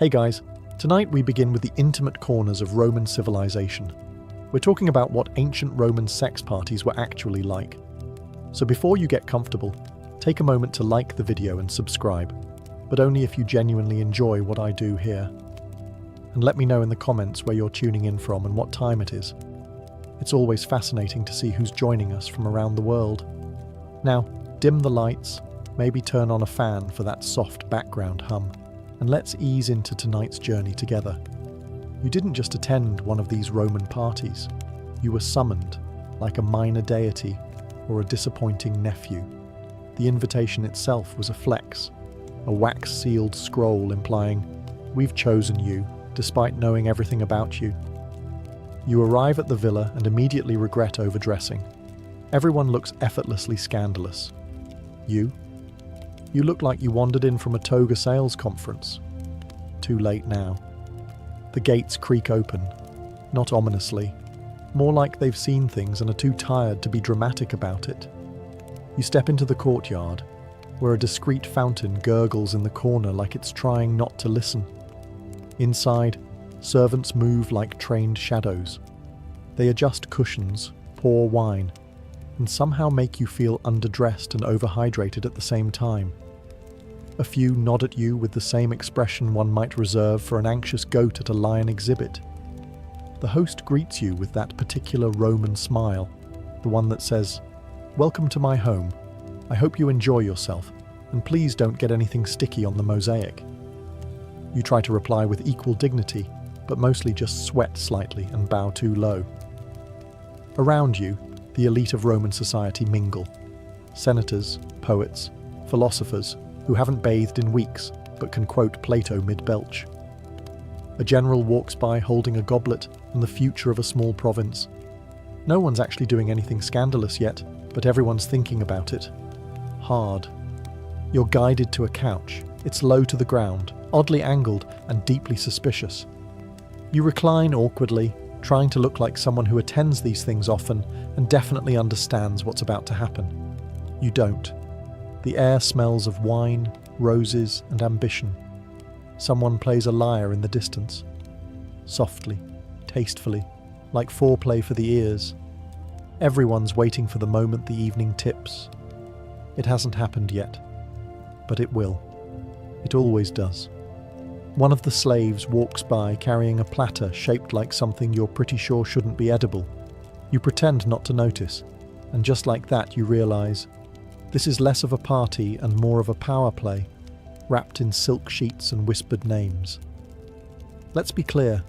Hey guys, tonight we begin with the intimate corners of Roman civilization. We're talking about what ancient Roman sex parties were actually like. So before you get comfortable, take a moment to like the video and subscribe, but only if you genuinely enjoy what I do here. And let me know in the comments where you're tuning in from and what time it is. It's always fascinating to see who's joining us from around the world. Now, dim the lights, maybe turn on a fan for that soft background hum, and let's ease into tonight's journey together. You didn't just attend one of these Roman parties. You were summoned, like a minor deity or a disappointing nephew. The invitation itself was a flex, a wax-sealed scroll implying, "We've chosen you, despite knowing everything about you." You arrive at the villa and immediately regret overdressing. Everyone looks effortlessly scandalous. You look like you wandered in from a toga sales conference. Too late now. The gates creak open, not ominously, more like they've seen things and are too tired to be dramatic about it. You step into the courtyard, where a discreet fountain gurgles in the corner like it's trying not to listen. Inside, servants move like trained shadows. They adjust cushions, pour wine, and somehow make you feel underdressed and overhydrated at the same time. A few nod at you with the same expression one might reserve for an anxious goat at a lion exhibit. The host greets you with that particular Roman smile, the one that says, "Welcome to my home. I hope you enjoy yourself, and please don't get anything sticky on the mosaic." You try to reply with equal dignity, but mostly just sweat slightly and bow too low. Around you, the elite of Roman society mingle. Senators, poets, philosophers, who haven't bathed in weeks, but can quote Plato mid-belch. A general walks by holding a goblet and the future of a small province. No one's actually doing anything scandalous yet, but everyone's thinking about it. Hard. You're guided to a couch. It's low to the ground, oddly angled and deeply suspicious. You recline awkwardly, trying to look like someone who attends these things often and definitely understands what's about to happen. You don't. The air smells of wine, roses, and ambition. Someone plays a lyre in the distance. Softly, tastefully, like foreplay for the ears. Everyone's waiting for the moment the evening tips. It hasn't happened yet, but it will. It always does. One of the slaves walks by carrying a platter shaped like something you're pretty sure shouldn't be edible. You pretend not to notice, and just like that you realize, this is less of a party and more of a power play, wrapped in silk sheets and whispered names. Let's be clear,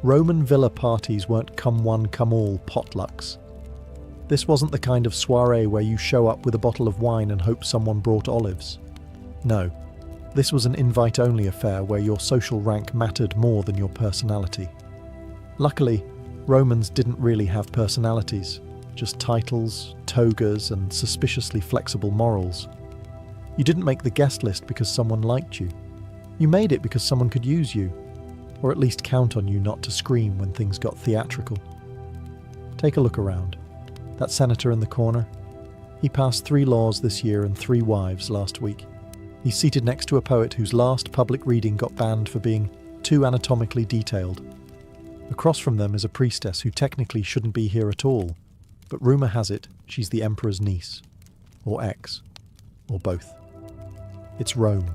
Roman villa parties weren't come one, come all potlucks. This wasn't the kind of soiree where you show up with a bottle of wine and hope someone brought olives. No, this was an invite-only affair where your social rank mattered more than your personality. Luckily, Romans didn't really have personalities, just titles, togas, and suspiciously flexible morals. You didn't make the guest list because someone liked you. You made it because someone could use you, or at least count on you not to scream when things got theatrical. Take a look around. That senator in the corner? He passed 3 laws this year and 3 wives last week. He's seated next to a poet whose last public reading got banned for being too anatomically detailed. Across from them is a priestess who technically shouldn't be here at all, but rumour has it she's the emperor's niece, or ex, or both. It's Rome.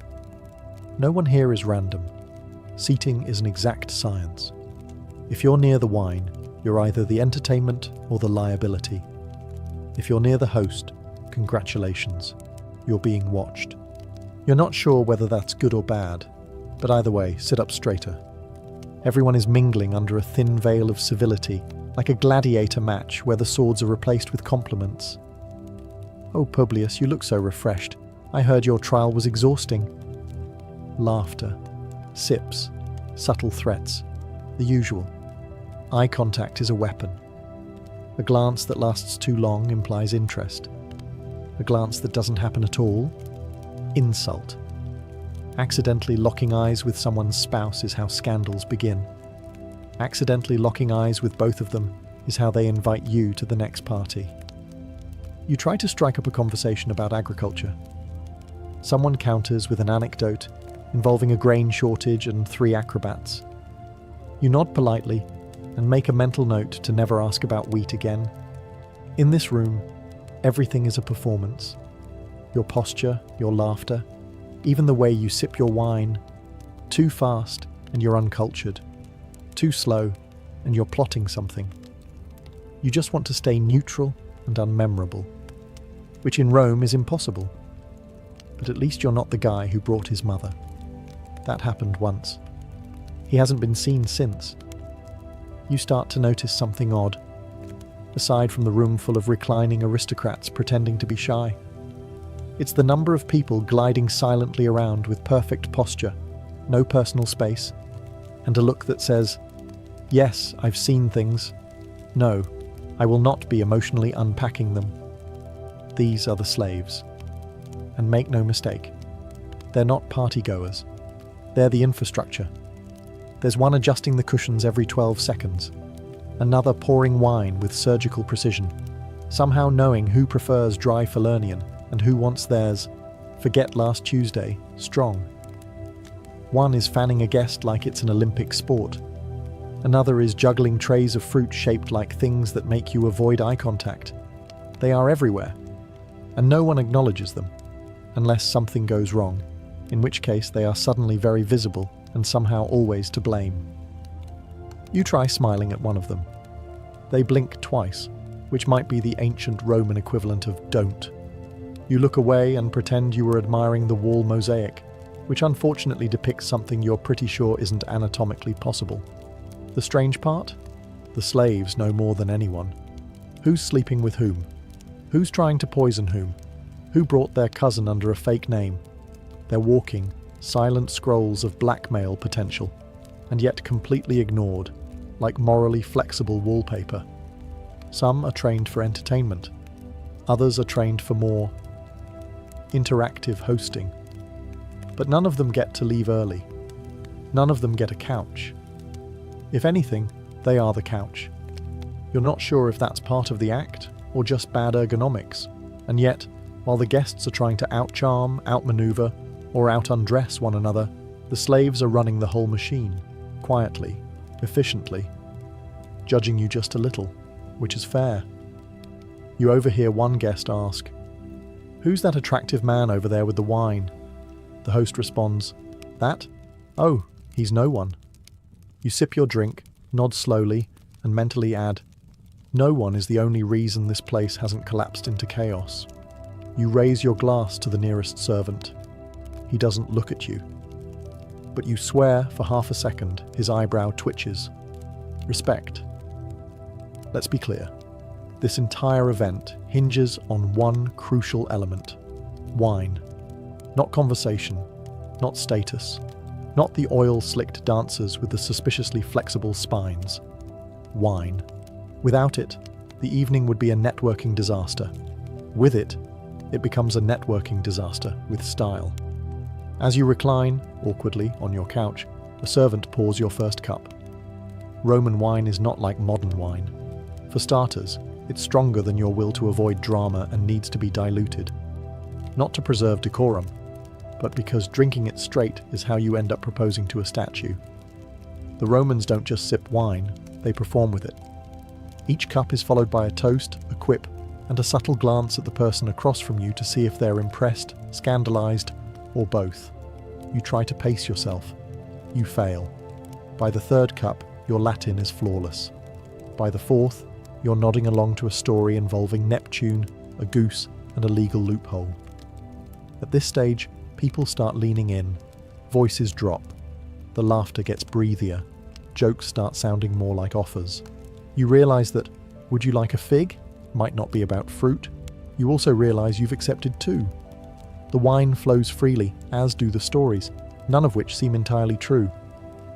No one here is random. Seating is an exact science. If you're near the wine, you're either the entertainment or the liability. If you're near the host, congratulations, you're being watched. You're not sure whether that's good or bad, but either way, sit up straighter. Everyone is mingling under a thin veil of civility, like a gladiator match where the swords are replaced with compliments. "Oh, Publius, you look so refreshed. I heard your trial was exhausting." Laughter, sips, subtle threats, the usual. Eye contact is a weapon. A glance that lasts too long implies interest. A glance that doesn't happen at all, insult. Accidentally locking eyes with someone's spouse is how scandals begin. Accidentally locking eyes with both of them is how they invite you to the next party. You try to strike up a conversation about agriculture. Someone counters with an anecdote, involving a grain shortage and 3 acrobats. You nod politely and make a mental note to never ask about wheat again. In this room, everything is a performance. Your posture, your laughter, even the way you sip your wine. Too fast and you're uncultured. Too slow and you're plotting something. You just want to stay neutral and unmemorable, which in Rome is impossible. But at least you're not the guy who brought his mother. That happened once. He hasn't been seen since. You start to notice something odd, aside from the room full of reclining aristocrats pretending to be shy. It's the number of people gliding silently around with perfect posture, no personal space, and a look that says, "Yes, I've seen things. No, I will not be emotionally unpacking them." These are the slaves. And make no mistake, they're not partygoers. They're the infrastructure. There's one adjusting the cushions every 12 seconds, another pouring wine with surgical precision, somehow knowing who prefers dry Falernian and who wants theirs, forget last Tuesday, strong. One is fanning a guest like it's an Olympic sport. Another is juggling trays of fruit shaped like things that make you avoid eye contact. They are everywhere, and no one acknowledges them, unless something goes wrong, in which case they are suddenly very visible and somehow always to blame. You try smiling at one of them. They blink twice, which might be the ancient Roman equivalent of don't. You look away and pretend you were admiring the wall mosaic, which unfortunately depicts something you're pretty sure isn't anatomically possible. The strange part? The slaves know more than anyone. Who's sleeping with whom? Who's trying to poison whom? Who brought their cousin under a fake name? They're walking, silent scrolls of blackmail potential, and yet completely ignored, like morally flexible wallpaper. Some are trained for entertainment. Others are trained for more interactive hosting. But none of them get to leave early. None of them get a couch. If anything, they are the couch. You're not sure if that's part of the act or just bad ergonomics, and yet, while the guests are trying to outcharm, outmaneuver, or out-undress one another, the slaves are running the whole machine, quietly, efficiently, judging you just a little, which is fair. You overhear one guest ask, "Who's that attractive man over there with the wine?" The host responds, "That? Oh, he's no one." You sip your drink, nod slowly, and mentally add, "No one is the only reason this place hasn't collapsed into chaos." You raise your glass to the nearest servant. He doesn't look at you. But you swear for half a second his eyebrow twitches. Respect. Let's be clear. This entire event hinges on one crucial element: wine. Not conversation, not status, not the oil-slicked dancers with the suspiciously flexible spines. Wine. Without it, the evening would be a networking disaster. With it, it becomes a networking disaster with style. As you recline, awkwardly, on your couch, a servant pours your first cup. Roman wine is not like modern wine. For starters, it's stronger than your will to avoid drama and needs to be diluted. Not to preserve decorum, but because drinking it straight is how you end up proposing to a statue. The Romans don't just sip wine, they perform with it. Each cup is followed by a toast, a quip, and a subtle glance at the person across from you to see if they're impressed, scandalized, or both. You try to pace yourself. You fail. By the third cup, your Latin is flawless. By the fourth, you're nodding along to a story involving Neptune, a goose, and a legal loophole. At this stage, people start leaning in. Voices drop. The laughter gets breathier. Jokes start sounding more like offers. You realize that, "Would you like a fig?" might not be about fruit. You also realize you've accepted 2. The wine flows freely, as do the stories, none of which seem entirely true.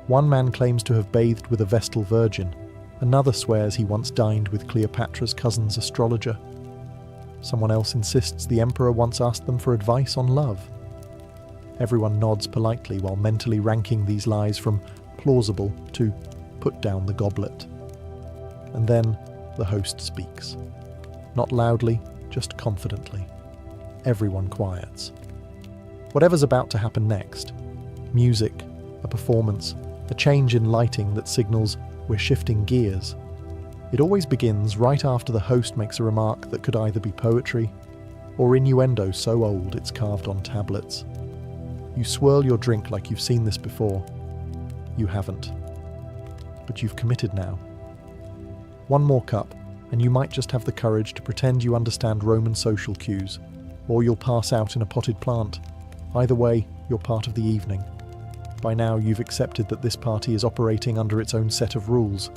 One man claims to have bathed with a Vestal Virgin. Another swears he once dined with Cleopatra's cousin's astrologer. Someone else insists the emperor once asked them for advice on love. Everyone nods politely while mentally ranking these lies from plausible to put down the goblet. And then the host speaks. Not loudly, just confidently. Everyone quiets. Whatever's about to happen next, Music, a performance, a change in lighting that signals we're shifting gears. It always begins right after the host makes a remark that could either be poetry or innuendo so old it's carved on tablets. You swirl your drink like you've seen this before. You haven't. But you've committed now. One more cup, and you might just have the courage to pretend you understand Roman social cues, or you'll pass out in a potted plant. Either way, you're part of the evening. By now, you've accepted that this party is operating under its own set of rules,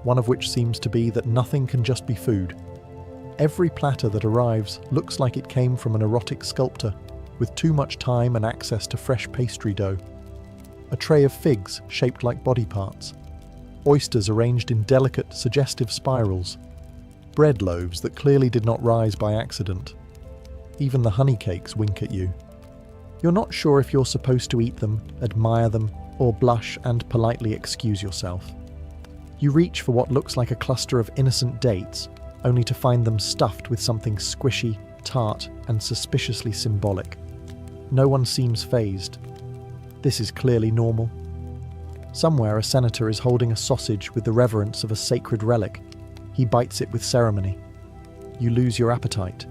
one of which seems to be that nothing can just be food. Every platter that arrives looks like it came from an erotic sculptor, with too much time and access to fresh pastry dough. A tray of figs shaped like body parts. Oysters arranged in delicate, suggestive spirals. Bread loaves that clearly did not rise by accident. Even the honey cakes wink at you. You're not sure if you're supposed to eat them, admire them, or blush and politely excuse yourself. You reach for what looks like a cluster of innocent dates, only to find them stuffed with something squishy, tart, and suspiciously symbolic. No one seems fazed. This is clearly normal. Somewhere a senator is holding a sausage with the reverence of a sacred relic. He bites it with ceremony. You lose your appetite.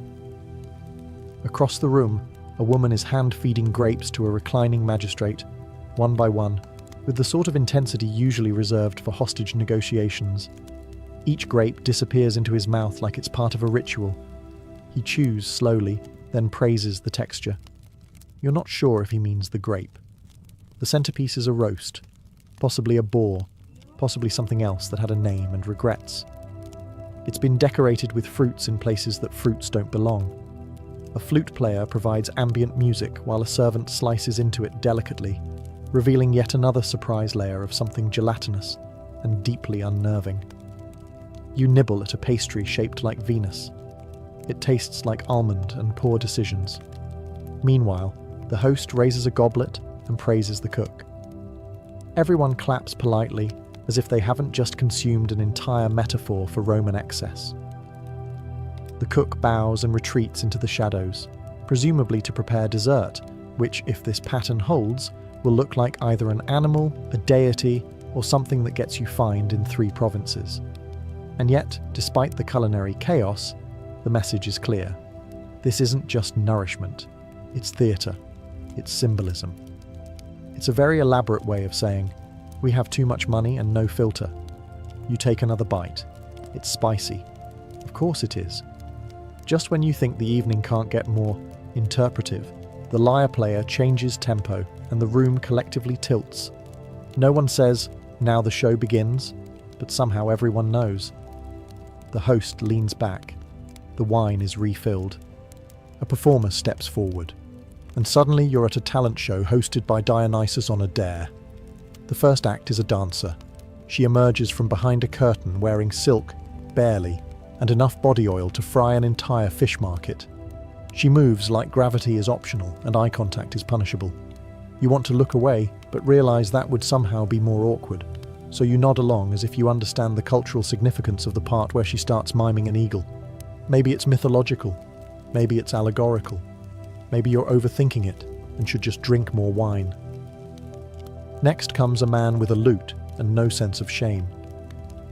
Across the room, a woman is hand-feeding grapes to a reclining magistrate, one by one, with the sort of intensity usually reserved for hostage negotiations. Each grape disappears into his mouth like it's part of a ritual. He chews slowly, then praises the texture. You're not sure if he means the grape. The centerpiece is a roast, possibly a boar, possibly something else that had a name and regrets. It's been decorated with fruits in places that fruits don't belong. A flute player provides ambient music while a servant slices into it delicately, revealing yet another surprise layer of something gelatinous and deeply unnerving. You nibble at a pastry shaped like Venus. It tastes like almond and poor decisions. Meanwhile, the host raises a goblet and praises the cook. Everyone claps politely, as if they haven't just consumed an entire metaphor for Roman excess. The cook bows and retreats into the shadows, presumably to prepare dessert, which, if this pattern holds, will look like either an animal, a deity, or something that gets you fined in 3 provinces. And yet, despite the culinary chaos, the message is clear. This isn't just nourishment. It's theatre. It's symbolism. It's a very elaborate way of saying, we have too much money and no filter. You take another bite. It's spicy. Of course it is. Just when you think the evening can't get more interpretive, the lyre player changes tempo and the room collectively tilts. No one says, now the show begins, but somehow everyone knows. The host leans back. The wine is refilled. A performer steps forward. And suddenly you're at a talent show hosted by Dionysus on a dare. The first act is a dancer. She emerges from behind a curtain wearing silk, barely, and enough body oil to fry an entire fish market. She moves like gravity is optional and eye contact is punishable. You want to look away, but realise that would somehow be more awkward. So you nod along as if you understand the cultural significance of the part where she starts miming an eagle. Maybe it's mythological. Maybe it's allegorical. Maybe you're overthinking it and should just drink more wine. Next comes a man with a lute and no sense of shame.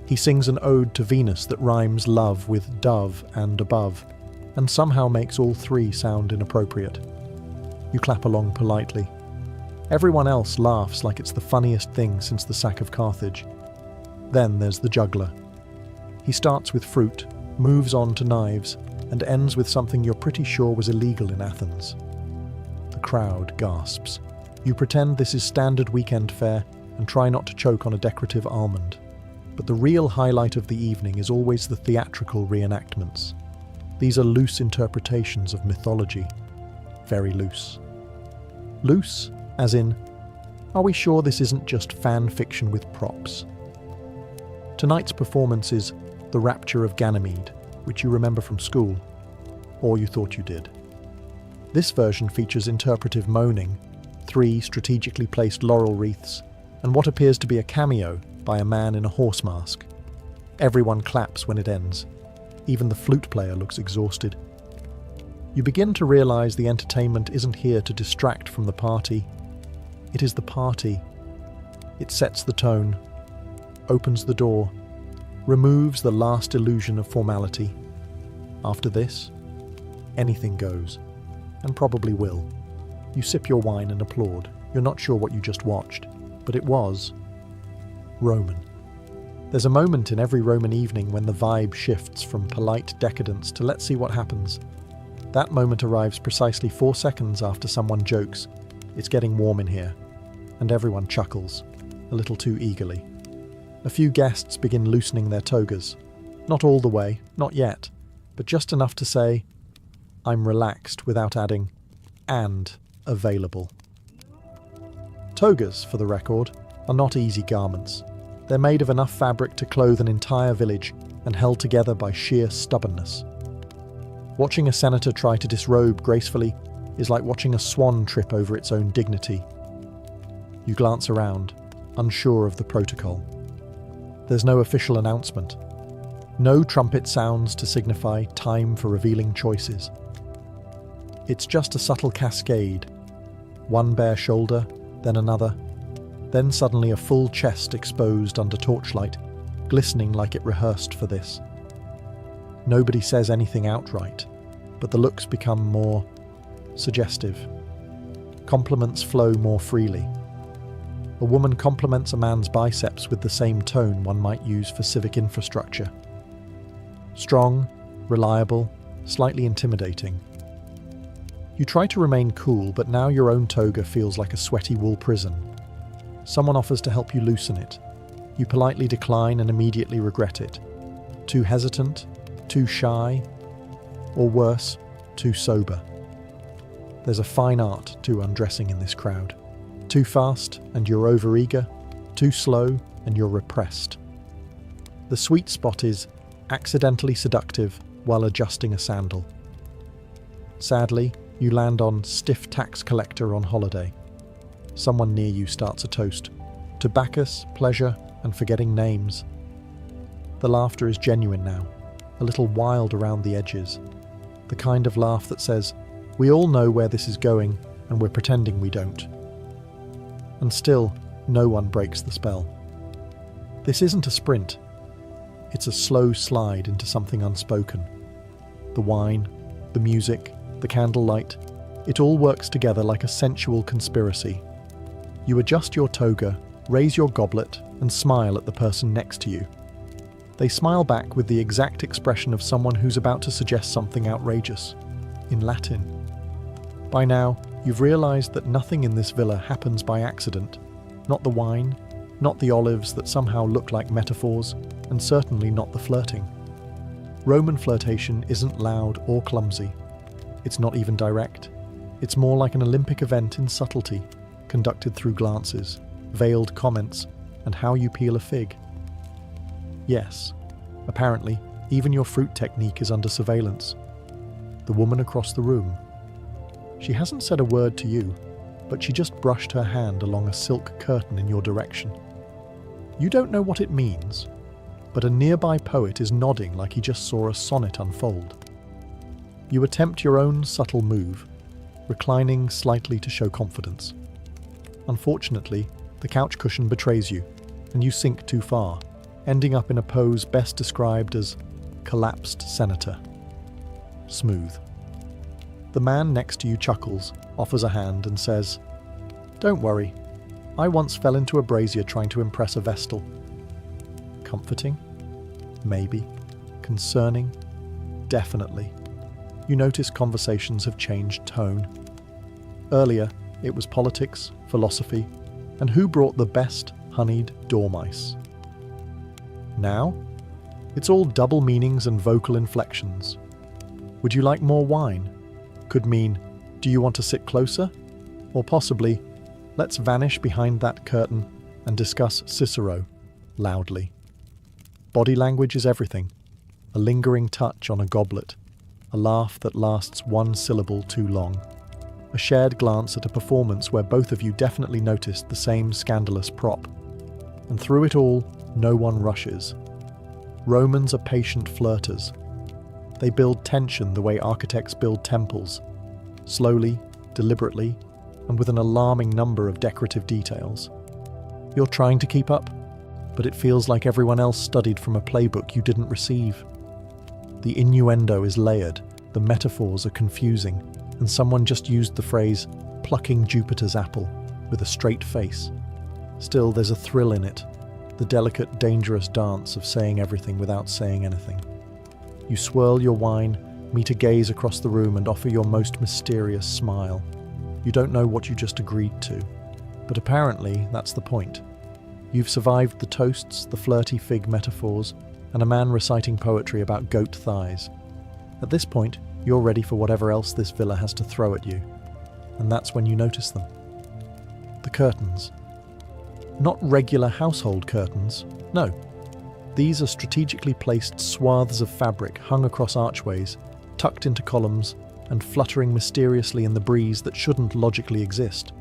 He sings an ode to Venus that rhymes love with dove and above, and somehow makes all 3 sound inappropriate. You clap along politely. Everyone else laughs like it's the funniest thing since the sack of Carthage. Then there's the juggler. He starts with fruit, moves on to knives, and ends with something you're pretty sure was illegal in Athens. The crowd gasps. You pretend this is standard weekend fare and try not to choke on a decorative almond. But the real highlight of the evening is always the theatrical reenactments. These are loose interpretations of mythology. Very loose. Loose, as in, are we sure this isn't just fan fiction with props? Tonight's performance is The Rapture of Ganymede, which you remember from school, or you thought you did. This version features interpretive moaning, 3 strategically placed laurel wreaths, and what appears to be a cameo by a man in a horse mask. Everyone claps when it ends. Even the flute player looks exhausted. You begin to realise the entertainment isn't here to distract from the party. It is the party. It sets the tone, opens the door, removes the last illusion of formality. After this, anything goes, and probably will. You sip your wine and applaud. You're not sure what you just watched, but it was Roman. There's a moment in every Roman evening when the vibe shifts from polite decadence to let's see what happens. That moment arrives precisely 4 seconds after someone jokes, "It's getting warm in here," and everyone chuckles, a little too eagerly. A few guests begin loosening their togas. Not all the way, not yet, but just enough to say, "I'm relaxed," without adding, "and available." Togas, for the record, are not easy garments. They're made of enough fabric to clothe an entire village and held together by sheer stubbornness. Watching a senator try to disrobe gracefully is like watching a swan trip over its own dignity. You glance around, unsure of the protocol. There's no official announcement. No trumpet sounds to signify time for revealing choices. It's just a subtle cascade. One bare shoulder, then another, then suddenly a full chest exposed under torchlight, glistening like it rehearsed for this. Nobody says anything outright, but the looks become more suggestive. Compliments flow more freely. A woman compliments a man's biceps with the same tone one might use for civic infrastructure. Strong, reliable, slightly intimidating. You try to remain cool, but now your own toga feels like a sweaty wool prison. Someone offers to help you loosen it. You politely decline and immediately regret it. Too hesitant, too shy, or worse, too sober. There's a fine art to undressing in this crowd. Too fast and you're overeager, too slow and you're repressed. The sweet spot is accidentally seductive while adjusting a sandal. Sadly, you land on stiff tax collector on holiday. Someone near you starts a toast to Bacchus, pleasure, and forgetting names. The laughter is genuine now, a little wild around the edges. The kind of laugh that says, "We all know where this is going, and we're pretending we don't." And still, no one breaks the spell. This isn't a sprint. It's a slow slide into something unspoken. The wine, the music, the candlelight, it all works together like a sensual conspiracy. You adjust your toga, raise your goblet, and smile at the person next to you. They smile back with the exact expression of someone who's about to suggest something outrageous, in Latin. By now, you've realized that nothing in this villa happens by accident. Not the wine, not the olives that somehow look like metaphors, and certainly not the flirting. Roman flirtation isn't loud or clumsy. It's not even direct. It's more like an Olympic event in subtlety, conducted through glances, veiled comments, and how you peel a fig. Yes, apparently, even your fruit technique is under surveillance. The woman across the room. She hasn't said a word to you, but she just brushed her hand along a silk curtain in your direction. You don't know what it means, but a nearby poet is nodding like he just saw a sonnet unfold. You attempt your own subtle move, reclining slightly to show confidence. Unfortunately, the couch cushion betrays you, and you sink too far, ending up in a pose best described as collapsed senator. Smooth. The man next to you chuckles, offers a hand, and says, "Don't worry, I once fell into a brazier trying to impress a vestal." Comforting? Maybe. Concerning? Definitely. You notice conversations have changed tone. Earlier, it was politics, philosophy, and who brought the best honeyed dormice. Now, it's all double meanings and vocal inflections. Would you like more wine? Could mean, do you want to sit closer? Or possibly, let's vanish behind that curtain and discuss Cicero, loudly. Body language is everything. A lingering touch on a goblet, a laugh that lasts one syllable too long, a shared glance at a performance where both of you definitely noticed the same scandalous prop. And through it all, no one rushes. Romans are patient flirters. They build tension the way architects build temples, slowly, deliberately, and with an alarming number of decorative details. You're trying to keep up, but it feels like everyone else studied from a playbook you didn't receive. The innuendo is layered, the metaphors are confusing, and someone just used the phrase, plucking Jupiter's apple, with a straight face. Still, there's a thrill in it, the delicate, dangerous dance of saying everything without saying anything. You swirl your wine, meet a gaze across the room, and offer your most mysterious smile. You don't know what you just agreed to, but apparently that's the point. You've survived the toasts, the flirty fig metaphors, and a man reciting poetry about goat thighs. At this point, you're ready for whatever else this villa has to throw at you, and that's when you notice them. The curtains. Not regular household curtains, no. These are strategically placed swaths of fabric hung across archways, tucked into columns, and fluttering mysteriously in the breeze that shouldn't logically exist.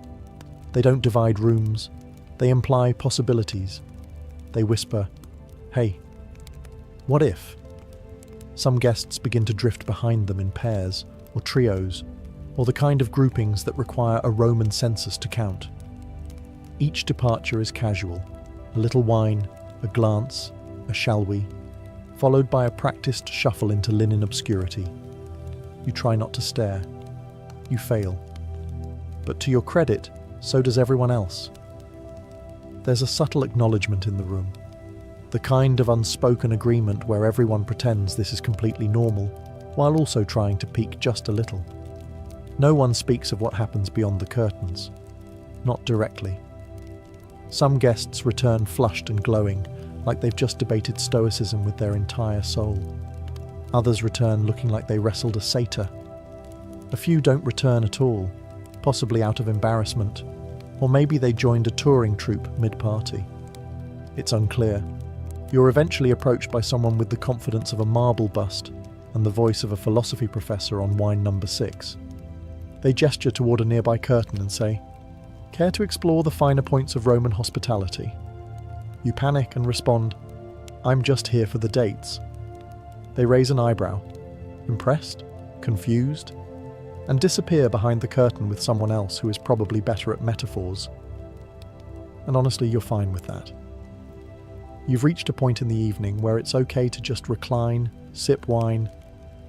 They don't divide rooms, they imply possibilities. They whisper, "Hey, what if?" Some guests begin to drift behind them in pairs, or trios, or the kind of groupings that require a Roman census to count. Each departure is casual, a little wine, a glance, a shall we, followed by a practiced shuffle into linen obscurity. You try not to stare. You fail. But to your credit, so does everyone else. There's a subtle acknowledgement in the room, the kind of unspoken agreement where everyone pretends this is completely normal, while also trying to peek just a little. No one speaks of what happens beyond the curtains, not directly. Some guests return flushed and glowing, like they've just debated stoicism with their entire soul. Others return looking like they wrestled a satyr. A few don't return at all, possibly out of embarrassment, or maybe they joined a touring troupe mid-party. It's unclear. You're eventually approached by someone with the confidence of a marble bust and the voice of a philosophy professor on wine number 6. They gesture toward a nearby curtain and say, "Care to explore the finer points of Roman hospitality?" You panic and respond, "I'm just here for the dates." They raise an eyebrow, impressed, confused, and disappear behind the curtain with someone else who is probably better at metaphors. And honestly, you're fine with that. You've reached a point in the evening where it's okay to just recline, sip wine,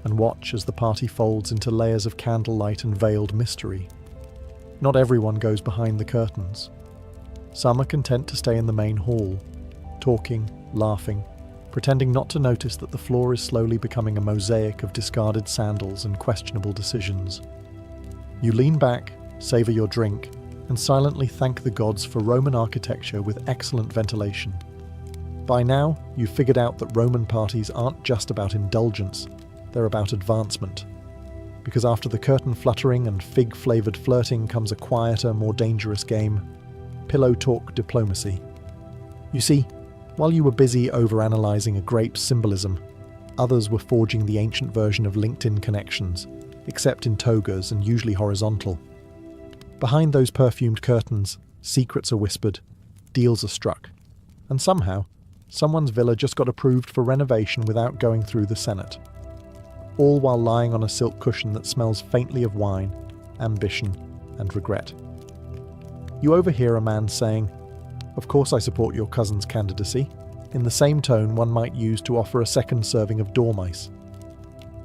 and watch as the party folds into layers of candlelight and veiled mystery. Not everyone goes behind the curtains. Some are content to stay in the main hall, talking, laughing, pretending not to notice that the floor is slowly becoming a mosaic of discarded sandals and questionable decisions. You lean back, savour your drink, and silently thank the gods for Roman architecture with excellent ventilation. By now, you've figured out that Roman parties aren't just about indulgence, they're about advancement. Because after the curtain fluttering and fig-flavoured flirting comes a quieter, more dangerous game: pillow talk diplomacy. You see, while you were busy overanalyzing a grape's symbolism, others were forging the ancient version of LinkedIn connections, except in togas and usually horizontal. Behind those perfumed curtains, secrets are whispered, deals are struck, and somehow, someone's villa just got approved for renovation without going through the Senate. All while lying on a silk cushion that smells faintly of wine, ambition, and regret. You overhear a man saying, "Of course I support your cousin's candidacy," in the same tone one might use to offer a second serving of dormice.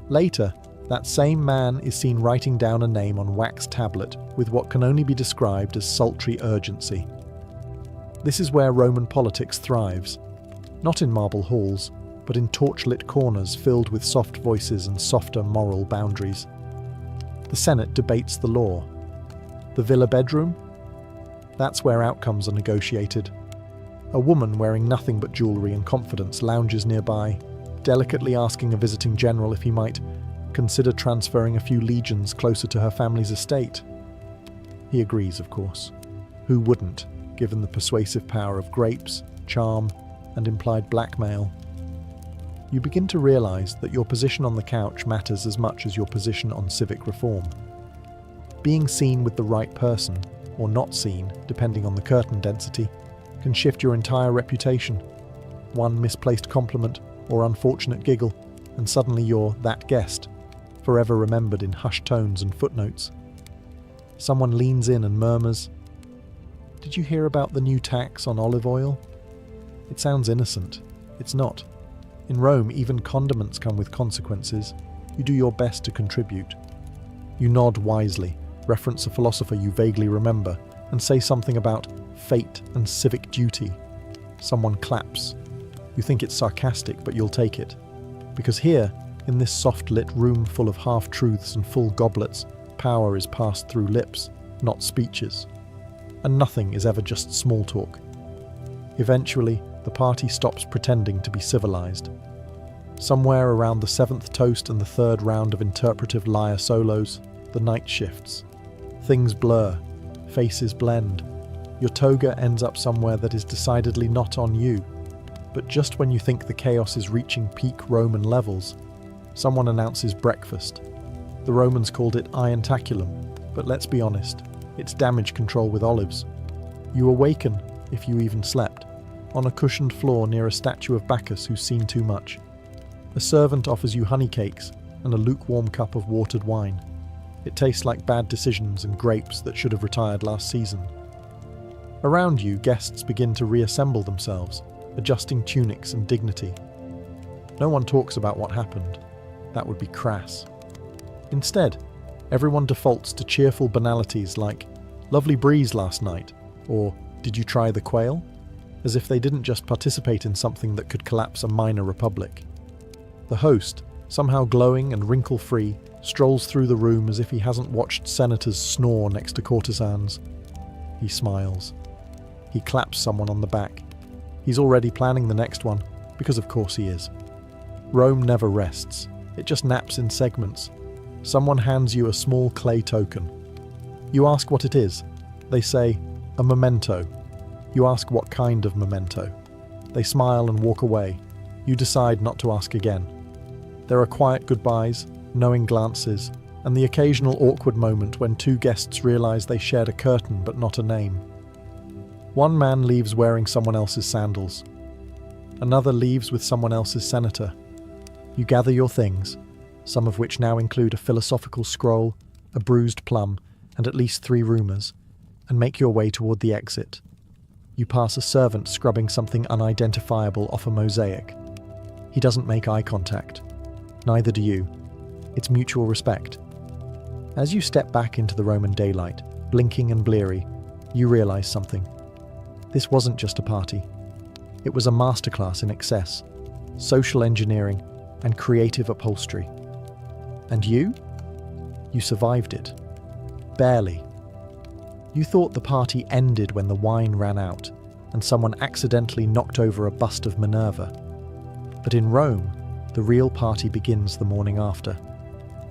Later, that same man is seen writing down a name on wax tablet with what can only be described as sultry urgency. This is where Roman politics thrives, not in marble halls, but in torchlit corners filled with soft voices and softer moral boundaries. The Senate debates the law. The villa bedroom? That's where outcomes are negotiated. A woman wearing nothing but jewellery and confidence lounges nearby, delicately asking a visiting general if he might consider transferring a few legions closer to her family's estate. He agrees, of course. Who wouldn't, given the persuasive power of grapes, charm, and implied blackmail? You begin to realise that your position on the couch matters as much as your position on civic reform. Being seen with the right person, or not seen, depending on the curtain density, can shift your entire reputation. One misplaced compliment or unfortunate giggle, and suddenly you're that guest, forever remembered in hushed tones and footnotes. Someone leans in and murmurs, "Did you hear about the new tax on olive oil?" It sounds innocent. It's not. In Rome, even condiments come with consequences. You do your best to contribute. You nod wisely, reference a philosopher you vaguely remember, and say something about fate and civic duty. Someone claps. You think it's sarcastic, but you'll take it. Because here, in this soft-lit room full of half-truths and full goblets, power is passed through lips, not speeches. And nothing is ever just small talk. Eventually, the party stops pretending to be civilized. Somewhere around the 7th toast and the 3rd round of interpretive lyre solos, the night shifts. Things blur, faces blend. Your toga ends up somewhere that is decidedly not on you. But just when you think the chaos is reaching peak Roman levels, someone announces breakfast. The Romans called it ientaculum, but let's be honest, it's damage control with olives. You awaken, if you even slept, on a cushioned floor near a statue of Bacchus who's seen too much. A servant offers you honey cakes and a lukewarm cup of watered wine. It tastes like bad decisions and grapes that should have retired last season. Around you, guests begin to reassemble themselves, adjusting tunics and dignity. No one talks about what happened. That would be crass. Instead, everyone defaults to cheerful banalities like, "Lovely breeze last night," or "Did you try the quail?" As if they didn't just participate in something that could collapse a minor republic. The host, somehow glowing and wrinkle-free, strolls through the room as if he hasn't watched senators snore next to courtesans. He smiles. He claps someone on the back. He's already planning the next one, because of course he is. Rome never rests. It just naps in segments. Someone hands you a small clay token. You ask what it is. They say, "A memento." You ask what kind of memento. They smile and walk away. You decide not to ask again. There are quiet goodbyes, knowing glances, and the occasional awkward moment when two guests realize they shared a curtain but not a name. One man leaves wearing someone else's sandals. Another leaves with someone else's senator. You gather your things, some of which now include a philosophical scroll, a bruised plum, and at least 3 rumors, and make your way toward the exit. You pass a servant scrubbing something unidentifiable off a mosaic. He doesn't make eye contact. Neither do you. It's mutual respect. As you step back into the Roman daylight, blinking and bleary, you realize something. This wasn't just a party. It was a masterclass in excess, social engineering, and creative upholstery. And you? You survived it. Barely. You thought the party ended when the wine ran out and someone accidentally knocked over a bust of Minerva. But in Rome, the real party begins the morning after,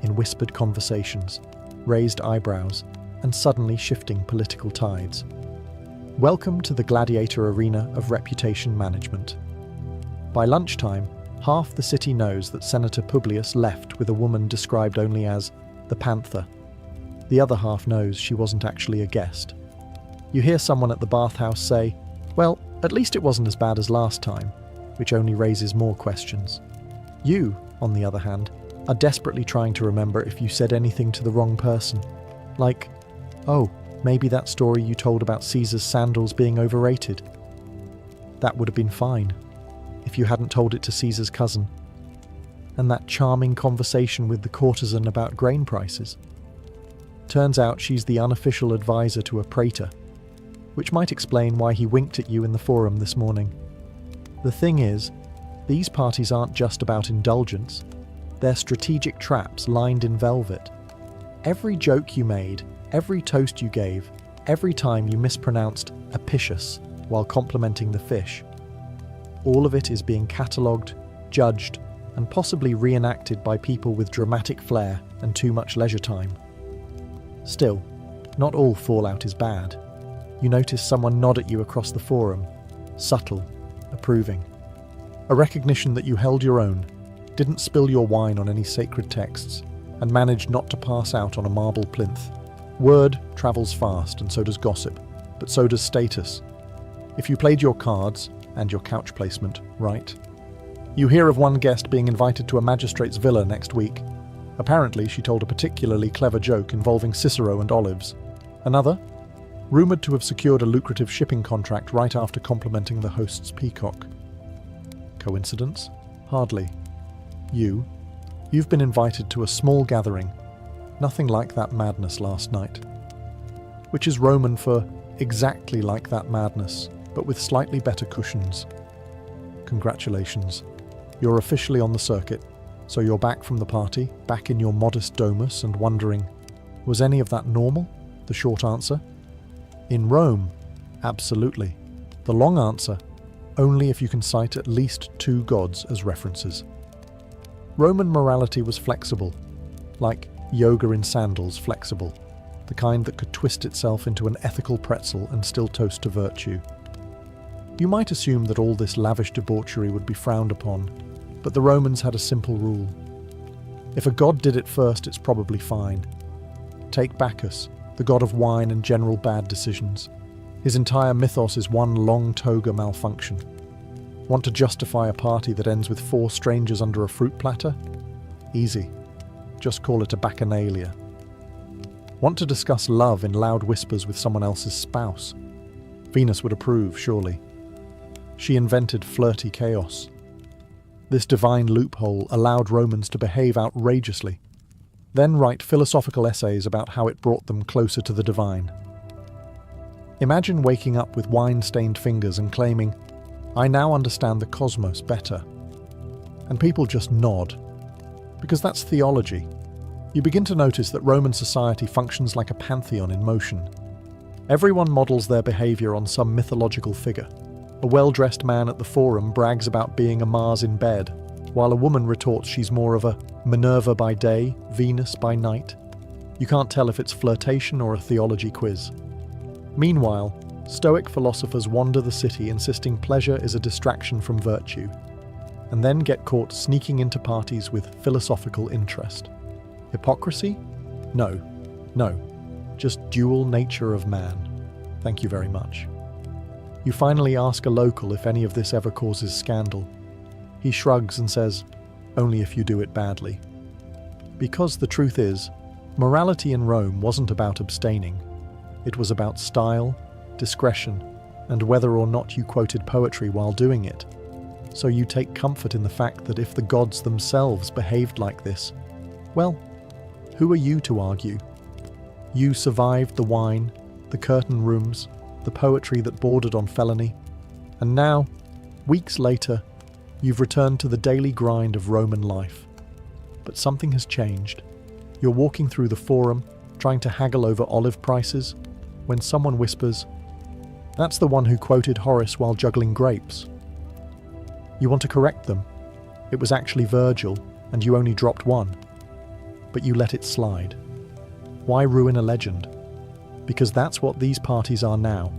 in whispered conversations, raised eyebrows, and suddenly shifting political tides. Welcome to the gladiator arena of reputation management. By lunchtime, half the city knows that Senator Publius left with a woman described only as the Panther. The other half knows she wasn't actually a guest. You hear someone at the bathhouse say, "Well, at least it wasn't as bad as last time," which only raises more questions. You, on the other hand, are desperately trying to remember if you said anything to the wrong person. Like, "Oh, maybe that story you told about Caesar's sandals being overrated." That would have been fine, if you hadn't told it to Caesar's cousin. And that charming conversation with the courtesan about grain prices. Turns out she's the unofficial advisor to a praetor, which might explain why he winked at you in the forum this morning. The thing is, these parties aren't just about indulgence. They're strategic traps lined in velvet. Every joke you made, every toast you gave, every time you mispronounced apicius while complimenting the fish, all of it is being catalogued, judged, and possibly reenacted by people with dramatic flair and too much leisure time. Still, not all fallout is bad. You notice someone nod at you across the forum, subtle, approving. A recognition that you held your own, didn't spill your wine on any sacred texts, and managed not to pass out on a marble plinth. Word travels fast, and so does gossip, but so does status. If you played your cards, and your couch placement, right. You hear of one guest being invited to a magistrate's villa next week. Apparently, she told a particularly clever joke involving Cicero and olives. Another, rumoured to have secured a lucrative shipping contract right after complimenting the host's peacock. Coincidence? Hardly. You've been invited to a small gathering, nothing like that madness last night. Which is Roman for exactly like that madness, but with slightly better cushions. Congratulations. You're officially on the circuit, so you're back from the party, back in your modest domus and wondering, was any of that normal? The short answer? In Rome, absolutely. The long answer, only if you can cite at least 2 gods as references. Roman morality was flexible, like yoga in sandals flexible, the kind that could twist itself into an ethical pretzel and still toast to virtue. You might assume that all this lavish debauchery would be frowned upon, but the Romans had a simple rule. If a god did it first, it's probably fine. Take Bacchus, the god of wine and general bad decisions. His entire mythos is one long toga malfunction. Want to justify a party that ends with 4 strangers under a fruit platter? Easy. Just call it a bacchanalia. Want to discuss love in loud whispers with someone else's spouse? Venus would approve, surely. She invented flirty chaos. This divine loophole allowed Romans to behave outrageously, then write philosophical essays about how it brought them closer to the divine. Imagine waking up with wine-stained fingers and claiming, "I now understand the cosmos better." And people just nod, because that's theology. You begin to notice that Roman society functions like a pantheon in motion. Everyone models their behaviour on some mythological figure. A well-dressed man at the Forum brags about being a Mars in bed, while a woman retorts she's more of a Minerva by day, Venus by night. You can't tell if it's flirtation or a theology quiz. Meanwhile, Stoic philosophers wander the city insisting pleasure is a distraction from virtue, and then get caught sneaking into parties with philosophical interest. Hypocrisy? No. Just dual nature of man. Thank you very much. You finally ask a local if any of this ever causes scandal. He shrugs and says, only if you do it badly. Because the truth is, morality in Rome wasn't about abstaining. It was about style, discretion, and whether or not you quoted poetry while doing it. So you take comfort in the fact that if the gods themselves behaved like this, well, who are you to argue? You survived the wine, the curtain rooms, the poetry that bordered on felony, and now, weeks later, you've returned to the daily grind of Roman life. But something has changed. You're walking through the Forum, trying to haggle over olive prices, when someone whispers, "That's the one who quoted Horace while juggling grapes." You want to correct them. It was actually Virgil, and you only dropped one. But you let it slide. Why ruin a legend? Because that's what these parties are now.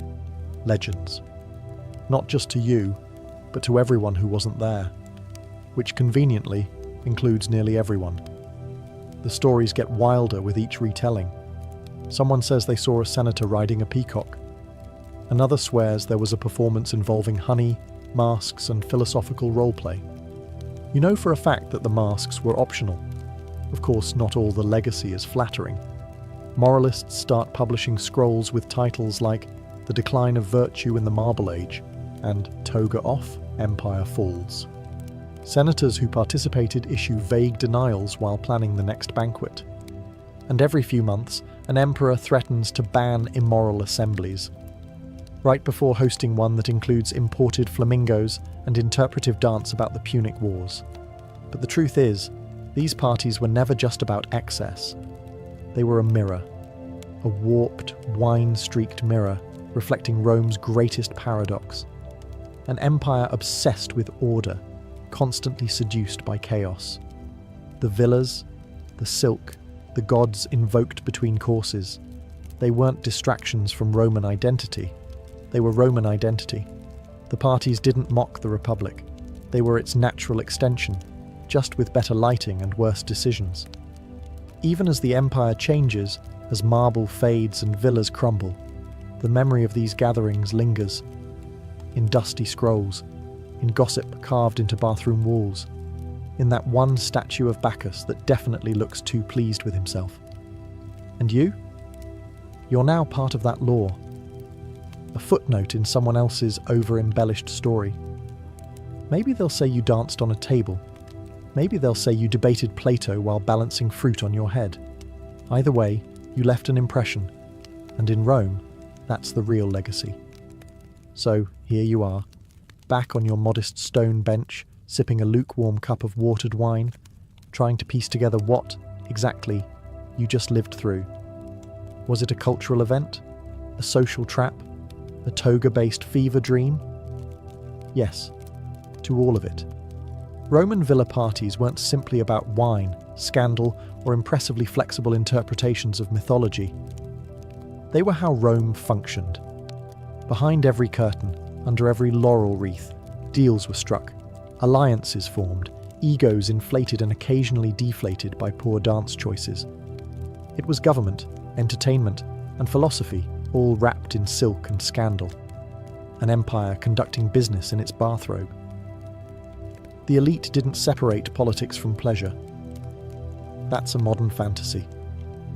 Legends. Not just to you, but to everyone who wasn't there. Which conveniently includes nearly everyone. The stories get wilder with each retelling. Someone says they saw a senator riding a peacock. Another swears there was a performance involving honey, masks, and philosophical roleplay. You know for a fact that the masks were optional. Of course, not all the legacy is flattering. Moralists start publishing scrolls with titles like The Decline of Virtue in the Marble Age and Toga Off, Empire Falls. Senators who participated issue vague denials while planning the next banquet. And every few months, an emperor threatens to ban immoral assemblies. Right before hosting one that includes imported flamingos and interpretive dance about the Punic Wars. But the truth is, these parties were never just about excess. They were a mirror. A warped, wine-streaked mirror reflecting Rome's greatest paradox. An empire obsessed with order, constantly seduced by chaos. The villas, the silk, the gods invoked between courses. They weren't distractions from Roman identity. They were Roman identity. The parties didn't mock the Republic. They were its natural extension, just with better lighting and worse decisions. Even as the empire changes, as marble fades and villas crumble, the memory of these gatherings lingers. In dusty scrolls, in gossip carved into bathroom walls, in that one statue of Bacchus that definitely looks too pleased with himself. And you? You're now part of that lore. A footnote in someone else's over-embellished story. Maybe they'll say you danced on a table. Maybe they'll say you debated Plato while balancing fruit on your head. Either way, you left an impression. And in Rome, that's the real legacy. So, here you are, back on your modest stone bench, sipping a lukewarm cup of watered wine, trying to piece together what, exactly, you just lived through. Was it a cultural event? A social trap? A toga-based fever dream? Yes, to all of it. Roman villa parties weren't simply about wine, scandal, or impressively flexible interpretations of mythology. They were how Rome functioned. Behind every curtain, under every laurel wreath, deals were struck, alliances formed, egos inflated and occasionally deflated by poor dance choices. It was government, entertainment, and philosophy all wrapped in silk and scandal. An empire conducting business in its bathrobe. The elite didn't separate politics from pleasure. That's a modern fantasy.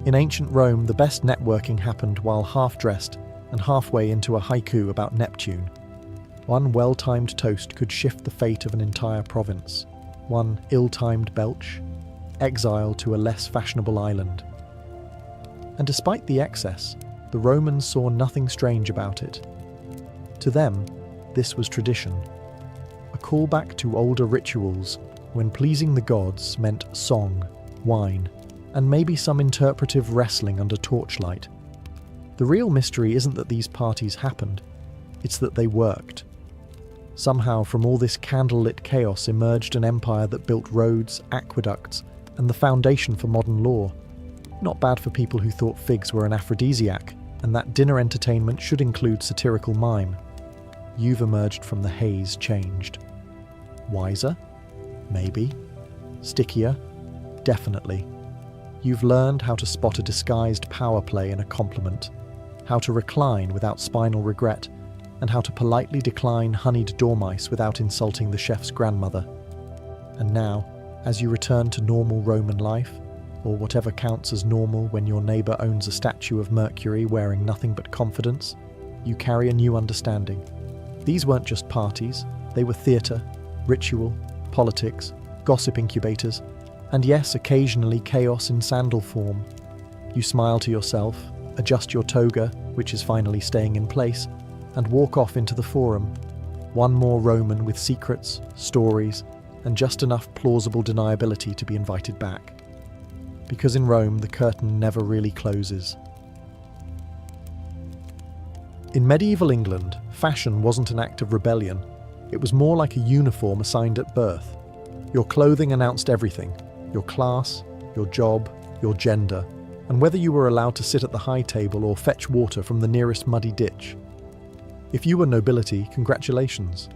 In ancient Rome, the best networking happened while half-dressed and halfway into a haiku about Neptune. One well-timed toast could shift the fate of an entire province. One ill-timed belch, exile to a less fashionable island. And despite the excess, the Romans saw nothing strange about it. To them, this was tradition. A callback to older rituals when pleasing the gods meant song, wine, and maybe some interpretive wrestling under torchlight. The real mystery isn't that these parties happened, it's that they worked. Somehow from all this candlelit chaos emerged an empire that built roads, aqueducts, and the foundation for modern law. Not bad for people who thought figs were an aphrodisiac, and that dinner entertainment should include satirical mime. You've emerged from the haze changed. Wiser? Maybe. Stickier? Definitely. You've learned how to spot a disguised power play in a compliment, how to recline without spinal regret, and how to politely decline honeyed dormice without insulting the chef's grandmother. And now, as you return to normal Roman life, or whatever counts as normal when your neighbour owns a statue of Mercury wearing nothing but confidence, you carry a new understanding. These weren't just parties, they were theatre, ritual, politics, gossip incubators, and yes, occasionally chaos in sandal form. You smile to yourself, adjust your toga, which is finally staying in place, and walk off into the forum. One more Roman with secrets, stories, and just enough plausible deniability to be invited back. Because in Rome, the curtain never really closes. In medieval England, fashion wasn't an act of rebellion. It was more like a uniform assigned at birth. Your clothing announced everything: your class, your job, your gender, and whether you were allowed to sit at the high table or fetch water from the nearest muddy ditch. If you were nobility, congratulations.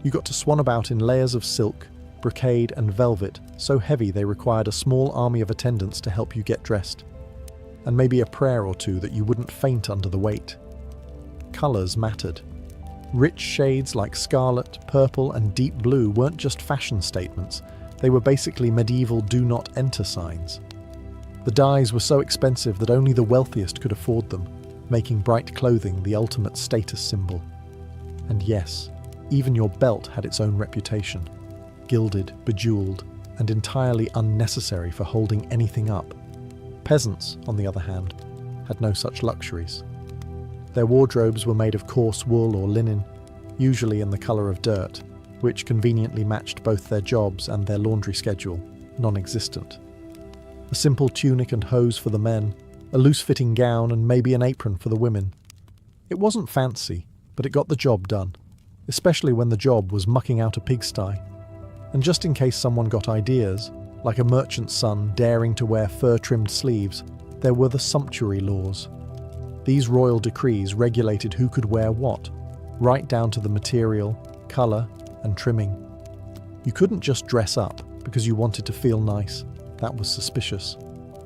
You got to swan about in layers of silk, brocade and velvet so heavy they required a small army of attendants to help you get dressed. And maybe a prayer or two that you wouldn't faint under the weight. Colours mattered. Rich shades like scarlet, purple and deep blue weren't just fashion statements, they were basically medieval do not enter signs. The dyes were so expensive that only the wealthiest could afford them, making bright clothing the ultimate status symbol. And yes, even your belt had its own reputation. Gilded, bejeweled, and entirely unnecessary for holding anything up. Peasants, on the other hand, had no such luxuries. Their wardrobes were made of coarse wool or linen, usually in the colour of dirt, which conveniently matched both their jobs and their laundry schedule, non-existent. A simple tunic and hose for the men, a loose-fitting gown and maybe an apron for the women. It wasn't fancy, but it got the job done, especially when the job was mucking out a pigsty. And just in case someone got ideas, like a merchant's son daring to wear fur-trimmed sleeves, there were the sumptuary laws. These royal decrees regulated who could wear what, right down to the material, colour, and trimming. You couldn't just dress up because you wanted to feel nice. That was suspicious,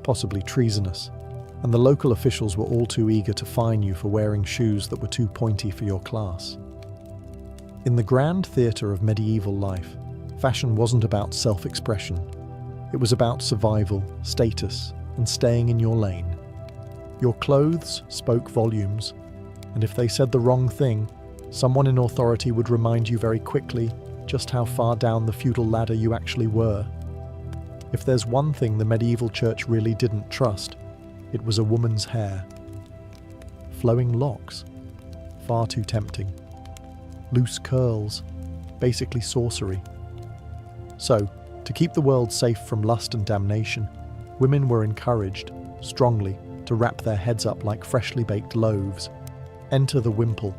possibly treasonous, and the local officials were all too eager to fine you for wearing shoes that were too pointy for your class. In the grand theatre of medieval life, fashion wasn't about self-expression. It was about survival, status, and staying in your lane. Your clothes spoke volumes, and if they said the wrong thing, someone in authority would remind you very quickly just how far down the feudal ladder you actually were. If there's one thing the medieval church really didn't trust, it was a woman's hair. Flowing locks, far too tempting. Loose curls, basically sorcery. So, to keep the world safe from lust and damnation, women were encouraged, strongly, to wrap their heads up like freshly baked loaves. Enter the wimple,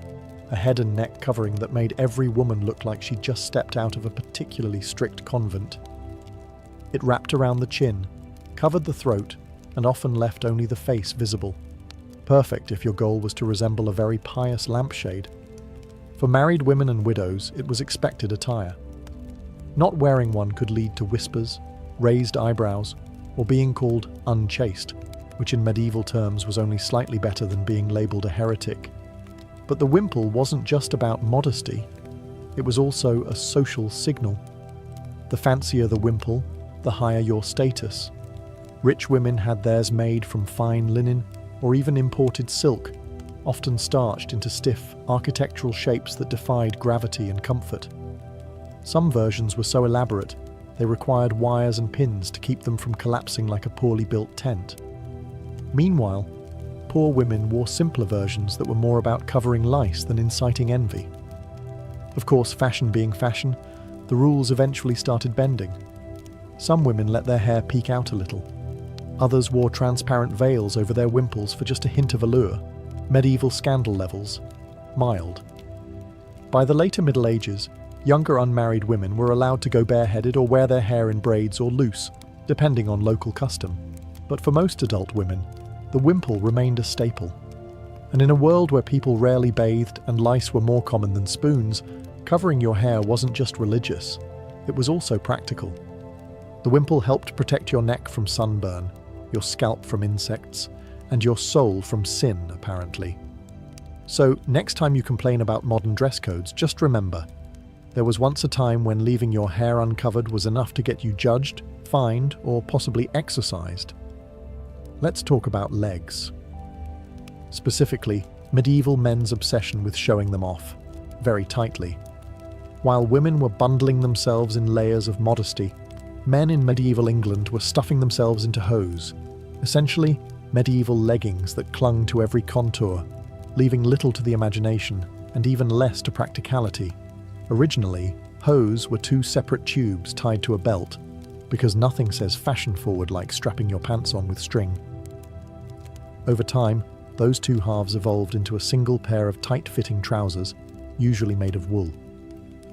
a head and neck covering that made every woman look like she'd just stepped out of a particularly strict convent. It wrapped around the chin, covered the throat, and often left only the face visible. Perfect if your goal was to resemble a very pious lampshade. For married women and widows, it was expected attire. Not wearing one could lead to whispers, raised eyebrows, or being called unchaste, which in medieval terms was only slightly better than being labelled a heretic. But the wimple wasn't just about modesty, it was also a social signal. The fancier the wimple, the higher your status. Rich women had theirs made from fine linen or even imported silk, often starched into stiff, architectural shapes that defied gravity and comfort. Some versions were so elaborate, they required wires and pins to keep them from collapsing like a poorly built tent. Meanwhile, poor women wore simpler versions that were more about covering lice than inciting envy. Of course, fashion being fashion, the rules eventually started bending. Some women let their hair peek out a little. Others wore transparent veils over their wimples for just a hint of allure. Medieval scandal levels. Mild. By the later Middle Ages, younger unmarried women were allowed to go bareheaded or wear their hair in braids or loose, depending on local custom. But for most adult women, the wimple remained a staple. And in a world where people rarely bathed and lice were more common than spoons, covering your hair wasn't just religious, it was also practical. The wimple helped protect your neck from sunburn, your scalp from insects, and your soul from sin, apparently. So, next time you complain about modern dress codes, just remember, there was once a time when leaving your hair uncovered was enough to get you judged, fined, or possibly exorcised. Let's talk about legs. Specifically, medieval men's obsession with showing them off, very tightly. While women were bundling themselves in layers of modesty, men in medieval England were stuffing themselves into hose, essentially medieval leggings that clung to every contour, leaving little to the imagination and even less to practicality. Originally, hose were two separate tubes tied to a belt, because nothing says fashion-forward like strapping your pants on with string. Over time, those two halves evolved into a single pair of tight-fitting trousers, usually made of wool.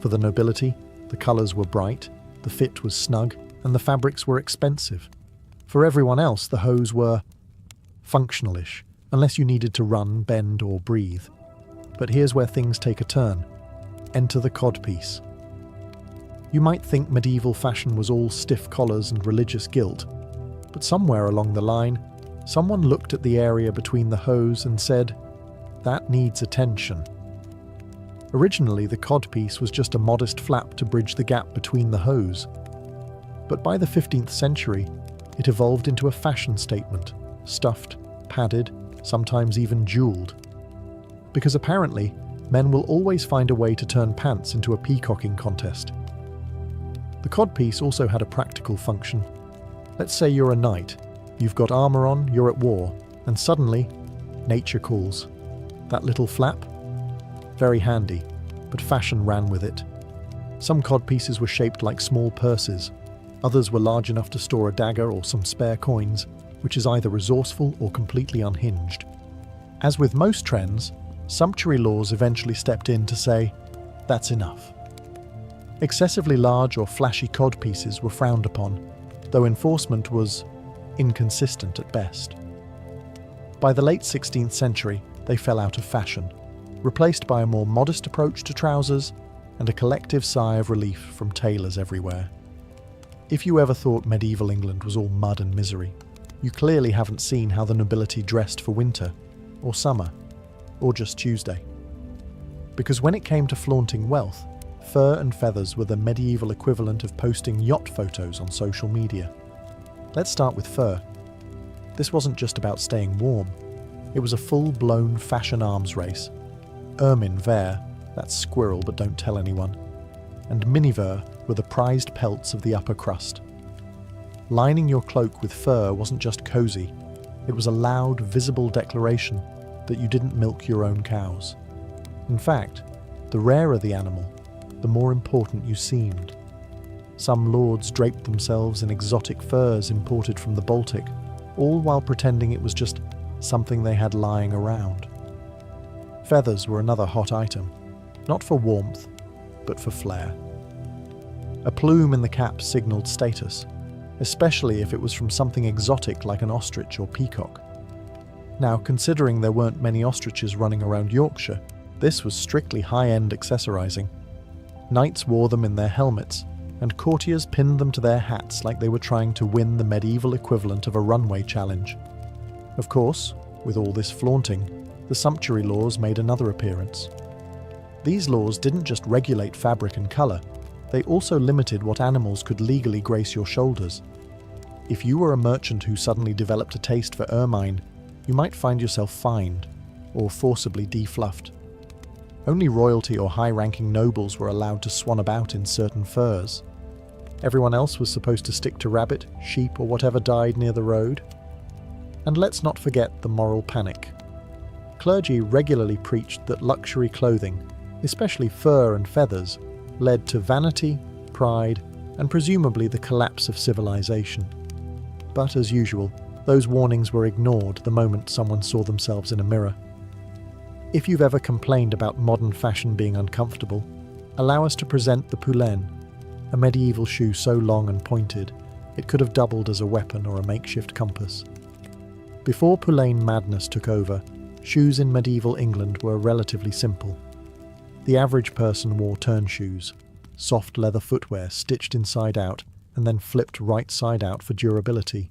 For the nobility, the colours were bright, the fit was snug, and the fabrics were expensive. For everyone else, the hose were functionalish, unless you needed to run, bend, or breathe. But here's where things take a turn. Enter the codpiece. You might think medieval fashion was all stiff collars and religious guilt, but somewhere along the line, someone looked at the area between the hose and said, "That needs attention." Originally, the codpiece was just a modest flap to bridge the gap between the hose. But by the 15th century, it evolved into a fashion statement, stuffed, padded, sometimes even jeweled. Because apparently, men will always find a way to turn pants into a peacocking contest. The codpiece also had a practical function. Let's say you're a knight, you've got armour on, you're at war, and suddenly, nature calls. That little flap? Very handy, but fashion ran with it. Some codpieces were shaped like small purses, others were large enough to store a dagger or some spare coins, which is either resourceful or completely unhinged. As with most trends, sumptuary laws eventually stepped in to say, that's enough. Excessively large or flashy codpieces were frowned upon, though enforcement was inconsistent at best. By the late 16th century, they fell out of fashion, replaced by a more modest approach to trousers and a collective sigh of relief from tailors everywhere. If you ever thought medieval England was all mud and misery, you clearly haven't seen how the nobility dressed for winter, or summer, or just Tuesday. Because when it came to flaunting wealth, fur and feathers were the medieval equivalent of posting yacht photos on social media. Let's start with fur. This wasn't just about staying warm, It was a full-blown fashion arms race. Ermine Vere, that's squirrel but don't tell anyone, and miniver were the prized pelts of the upper crust. Lining your cloak with fur wasn't just cozy, it was a loud, visible declaration that you didn't milk your own cows. In fact, the rarer the animal, the more important you seemed. Some lords draped themselves in exotic furs imported from the Baltic, all while pretending it was just something they had lying around. Feathers were another hot item, not for warmth, but for flair. A plume in the cap signalled status, especially if it was from something exotic like an ostrich or peacock. Now, considering there weren't many ostriches running around Yorkshire, this was strictly high-end accessorizing. Knights wore them in their helmets, and courtiers pinned them to their hats like they were trying to win the medieval equivalent of a runway challenge. Of course, with all this flaunting, the sumptuary laws made another appearance. These laws didn't just regulate fabric and colour, they also limited what animals could legally grace your shoulders. If you were a merchant who suddenly developed a taste for ermine, you might find yourself fined, or forcibly defluffed. Only royalty or high-ranking nobles were allowed to swan about in certain furs. Everyone else was supposed to stick to rabbit, sheep, or whatever died near the road. And let's not forget the moral panic. Clergy regularly preached that luxury clothing, especially fur and feathers, led to vanity, pride, and presumably the collapse of civilization. But as usual, those warnings were ignored the moment someone saw themselves in a mirror. If you've ever complained about modern fashion being uncomfortable, allow us to present the poulaine, a medieval shoe so long and pointed, it could have doubled as a weapon or a makeshift compass. Before poulaine madness took over, shoes in medieval England were relatively simple. The average person wore turn shoes, soft leather footwear stitched inside out and then flipped right side out for durability.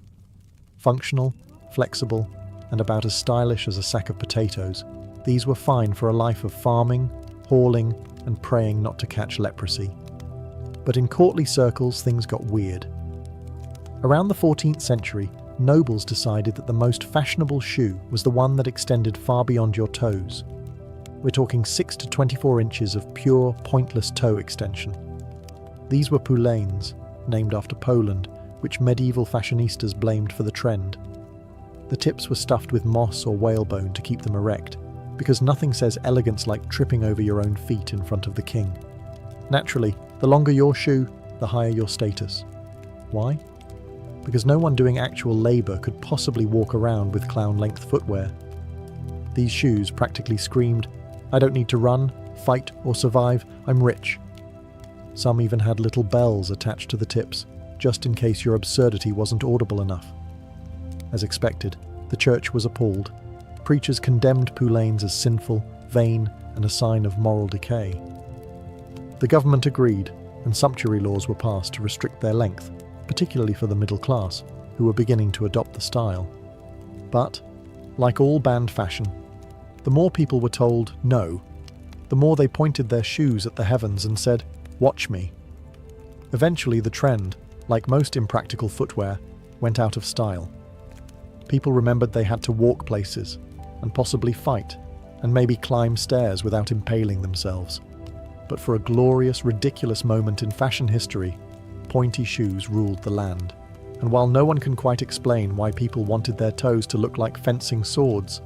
Functional, flexible, and about as stylish as a sack of potatoes, these were fine for a life of farming, hauling, and praying not to catch leprosy. But in courtly circles, things got weird. Around the 14th century, nobles decided that the most fashionable shoe was the one that extended far beyond your toes. We're talking 6 to 24 inches of pure, pointless toe extension. These were poulaines, named after Poland, which medieval fashionistas blamed for the trend. The tips were stuffed with moss or whalebone to keep them erect, because nothing says elegance like tripping over your own feet in front of the king. Naturally, the longer your shoe, the higher your status. Why? Because no one doing actual labour could possibly walk around with clown-length footwear. These shoes practically screamed, "I don't need to run, fight, or survive, I'm rich." Some even had little bells attached to the tips, just in case your absurdity wasn't audible enough. As expected, the church was appalled. Preachers condemned poulaines as sinful, vain, and a sign of moral decay. The government agreed, and sumptuary laws were passed to restrict their length, particularly for the middle class, who were beginning to adopt the style. But, like all banned fashion, the more people were told no, the more they pointed their shoes at the heavens and said, "Watch me." Eventually the trend, like most impractical footwear, went out of style. People remembered they had to walk places, and possibly fight, and maybe climb stairs without impaling themselves. But for a glorious, ridiculous moment in fashion history, pointy shoes ruled the land. And while no one can quite explain why people wanted their toes to look like fencing swords,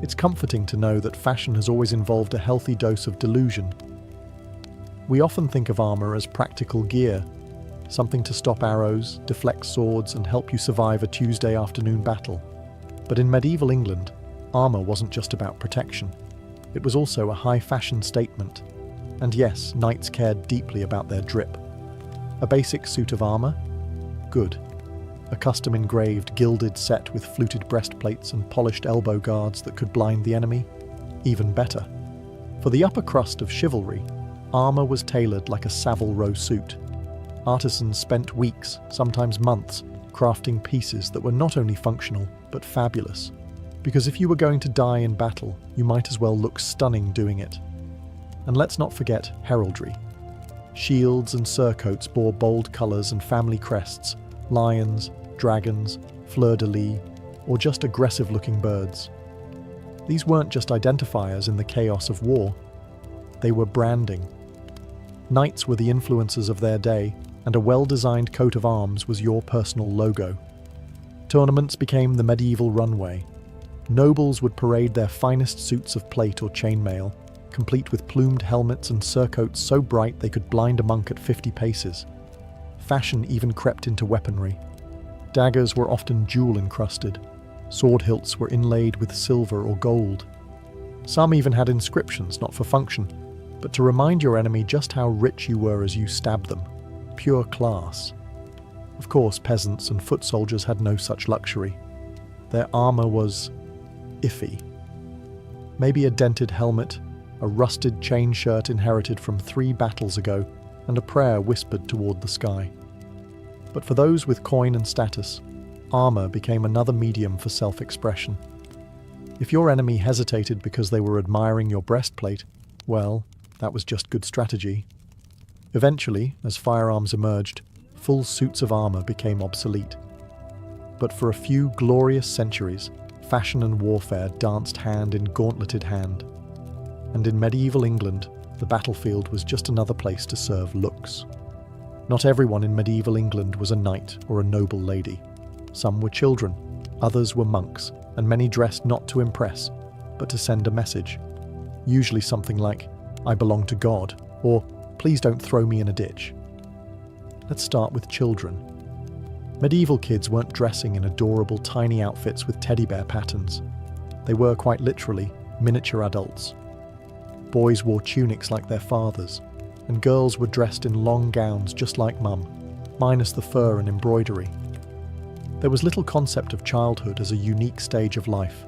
it's comforting to know that fashion has always involved a healthy dose of delusion. We often think of armour as practical gear, something to stop arrows, deflect swords, and help you survive a Tuesday afternoon battle. But in medieval England, armour wasn't just about protection. It was also a high fashion statement. And yes, knights cared deeply about their drip. A basic suit of armour? Good. A custom engraved gilded set with fluted breastplates and polished elbow guards that could blind the enemy? Even better. For the upper crust of chivalry, armour was tailored like a Savile Row suit. Artisans spent weeks, sometimes months, crafting pieces that were not only functional, but fabulous. Because if you were going to die in battle, you might as well look stunning doing it. And let's not forget heraldry. Shields and surcoats bore bold colours and family crests, lions, dragons, fleur-de-lis, or just aggressive-looking birds. These weren't just identifiers in the chaos of war. They were branding. Knights were the influencers of their day, and a well-designed coat of arms was your personal logo. Tournaments became the medieval runway. Nobles would parade their finest suits of plate or chainmail, complete with plumed helmets and surcoats so bright they could blind a monk at 50 paces. Fashion even crept into weaponry. Daggers were often jewel-encrusted. Sword hilts were inlaid with silver or gold. Some even had inscriptions, not for function, but to remind your enemy just how rich you were as you stabbed them. Pure class. Of course, peasants and foot soldiers had no such luxury. Their armour was iffy. Maybe a dented helmet, a rusted chain shirt inherited from 3 battles ago, and a prayer whispered toward the sky. But for those with coin and status, armour became another medium for self-expression. If your enemy hesitated because they were admiring your breastplate, well, that was just good strategy. Eventually, as firearms emerged, full suits of armour became obsolete. But for a few glorious centuries, fashion and warfare danced hand in gauntleted hand. And in medieval England, the battlefield was just another place to serve looks. Not everyone in medieval England was a knight or a noble lady. Some were children, others were monks, and many dressed not to impress, but to send a message. Usually something like, "I belong to God," or "Please don't throw me in a ditch." Let's start with children. Medieval kids weren't dressing in adorable tiny outfits with teddy bear patterns. They were quite literally miniature adults. Boys wore tunics like their fathers, and girls were dressed in long gowns just like mum, minus the fur and embroidery. There was little concept of childhood as a unique stage of life.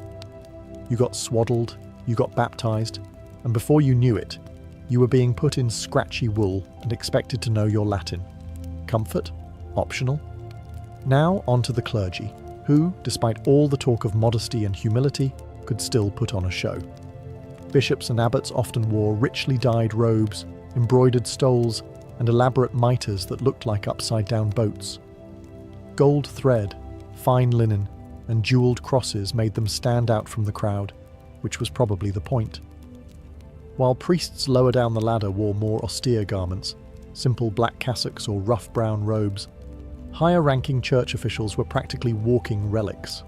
You got swaddled, you got baptized, and before you knew it, you were being put in scratchy wool and expected to know your Latin. Comfort? Optional. Now onto the clergy, who, despite all the talk of modesty and humility, could still put on a show. Bishops and abbots often wore richly dyed robes, embroidered stoles, and elaborate mitres that looked like upside-down boats. Gold thread, fine linen, and jewelled crosses made them stand out from the crowd, which was probably the point. While priests lower down the ladder wore more austere garments, simple black cassocks or rough brown robes, higher-ranking church officials were practically walking relics.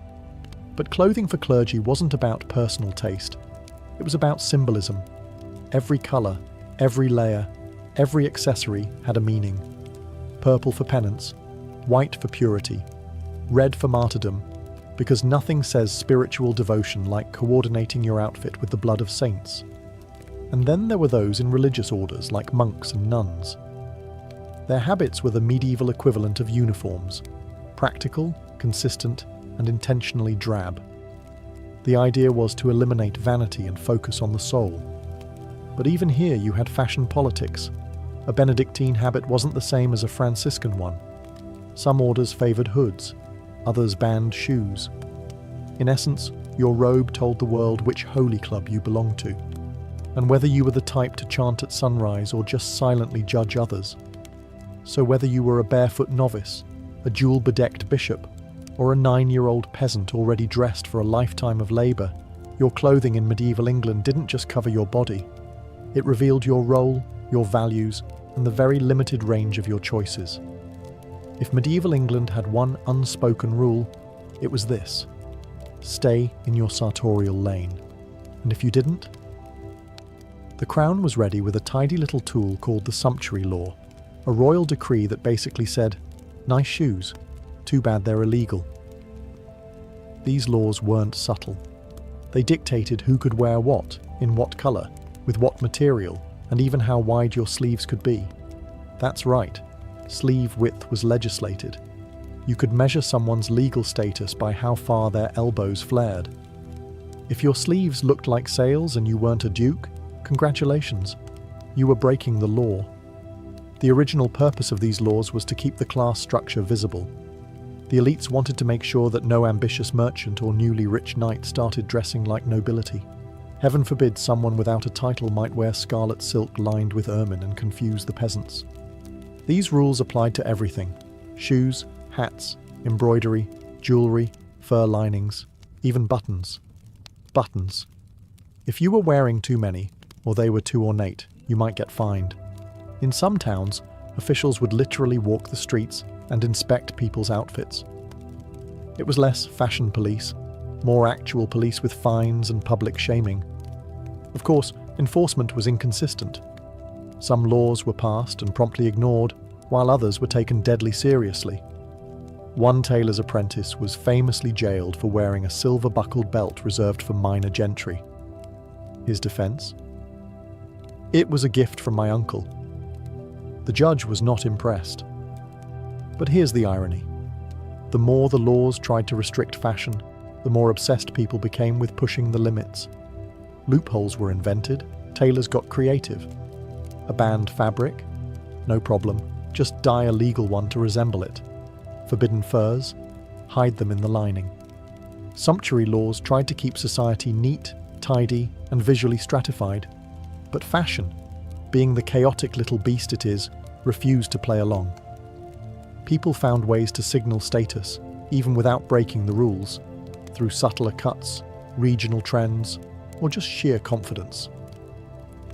But clothing for clergy wasn't about personal taste. It was about symbolism. Every colour, every layer, every accessory had a meaning. Purple for penance, white for purity, red for martyrdom, because nothing says spiritual devotion like coordinating your outfit with the blood of saints. And then there were those in religious orders like monks and nuns. Their habits were the medieval equivalent of uniforms, practical, consistent, and intentionally drab. The idea was to eliminate vanity and focus on the soul. But even here you had fashion politics. A Benedictine habit wasn't the same as a Franciscan one. Some orders favoured hoods, others banned shoes. In essence, your robe told the world which holy club you belonged to, and whether you were the type to chant at sunrise or just silently judge others. So whether you were a barefoot novice, a jewel-bedecked bishop, or a 9-year-old peasant already dressed for a lifetime of labour, your clothing in medieval England didn't just cover your body. It revealed your role, your values, and the very limited range of your choices. If medieval England had one unspoken rule, it was this: stay in your sartorial lane. And if you didn't? The Crown was ready with a tidy little tool called the sumptuary law, a royal decree that basically said, "Nice shoes, too bad they're illegal." These laws weren't subtle. They dictated who could wear what, in what colour, with what material, and even how wide your sleeves could be. That's right, sleeve width was legislated. You could measure someone's legal status by how far their elbows flared. If your sleeves looked like sails and you weren't a duke, congratulations, you were breaking the law. The original purpose of these laws was to keep the class structure visible. The elites wanted to make sure that no ambitious merchant or newly rich knight started dressing like nobility. Heaven forbid someone without a title might wear scarlet silk lined with ermine and confuse the peasants. These rules applied to everything: shoes, hats, embroidery, jewellery, fur linings, even buttons. Buttons, If you were wearing too many, or they were too ornate, you might get fined. In some towns, officials would literally walk the streets and inspect people's outfits. It was less fashion police, more actual police with fines and public shaming. Of course, enforcement was inconsistent. Some laws were passed and promptly ignored, while others were taken deadly seriously. One tailor's apprentice was famously jailed for wearing a silver-buckled belt reserved for minor gentry. His defense? It was a gift from my uncle. The judge was not impressed. But here's the irony. The more the laws tried to restrict fashion, the more obsessed people became with pushing the limits. Loopholes were invented, tailors got creative. A banned fabric? No problem, just dye a legal one to resemble it. Forbidden furs? Hide them in the lining. Sumptuary laws tried to keep society neat, tidy, and visually stratified. But fashion, being the chaotic little beast it is, refused to play along. People found ways to signal status, even without breaking the rules, through subtler cuts, regional trends, or just sheer confidence.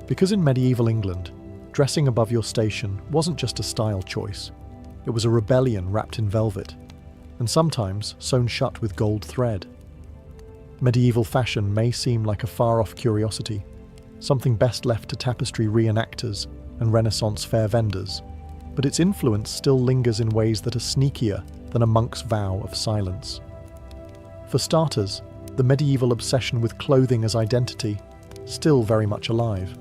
Because in medieval England, dressing above your station wasn't just a style choice. It was a rebellion wrapped in velvet, and sometimes sewn shut with gold thread. Medieval fashion may seem like a far-off curiosity, something best left to tapestry reenactors and Renaissance fair vendors, but its influence still lingers in ways that are sneakier than a monk's vow of silence. For starters, the medieval obsession with clothing as identity, still very much alive.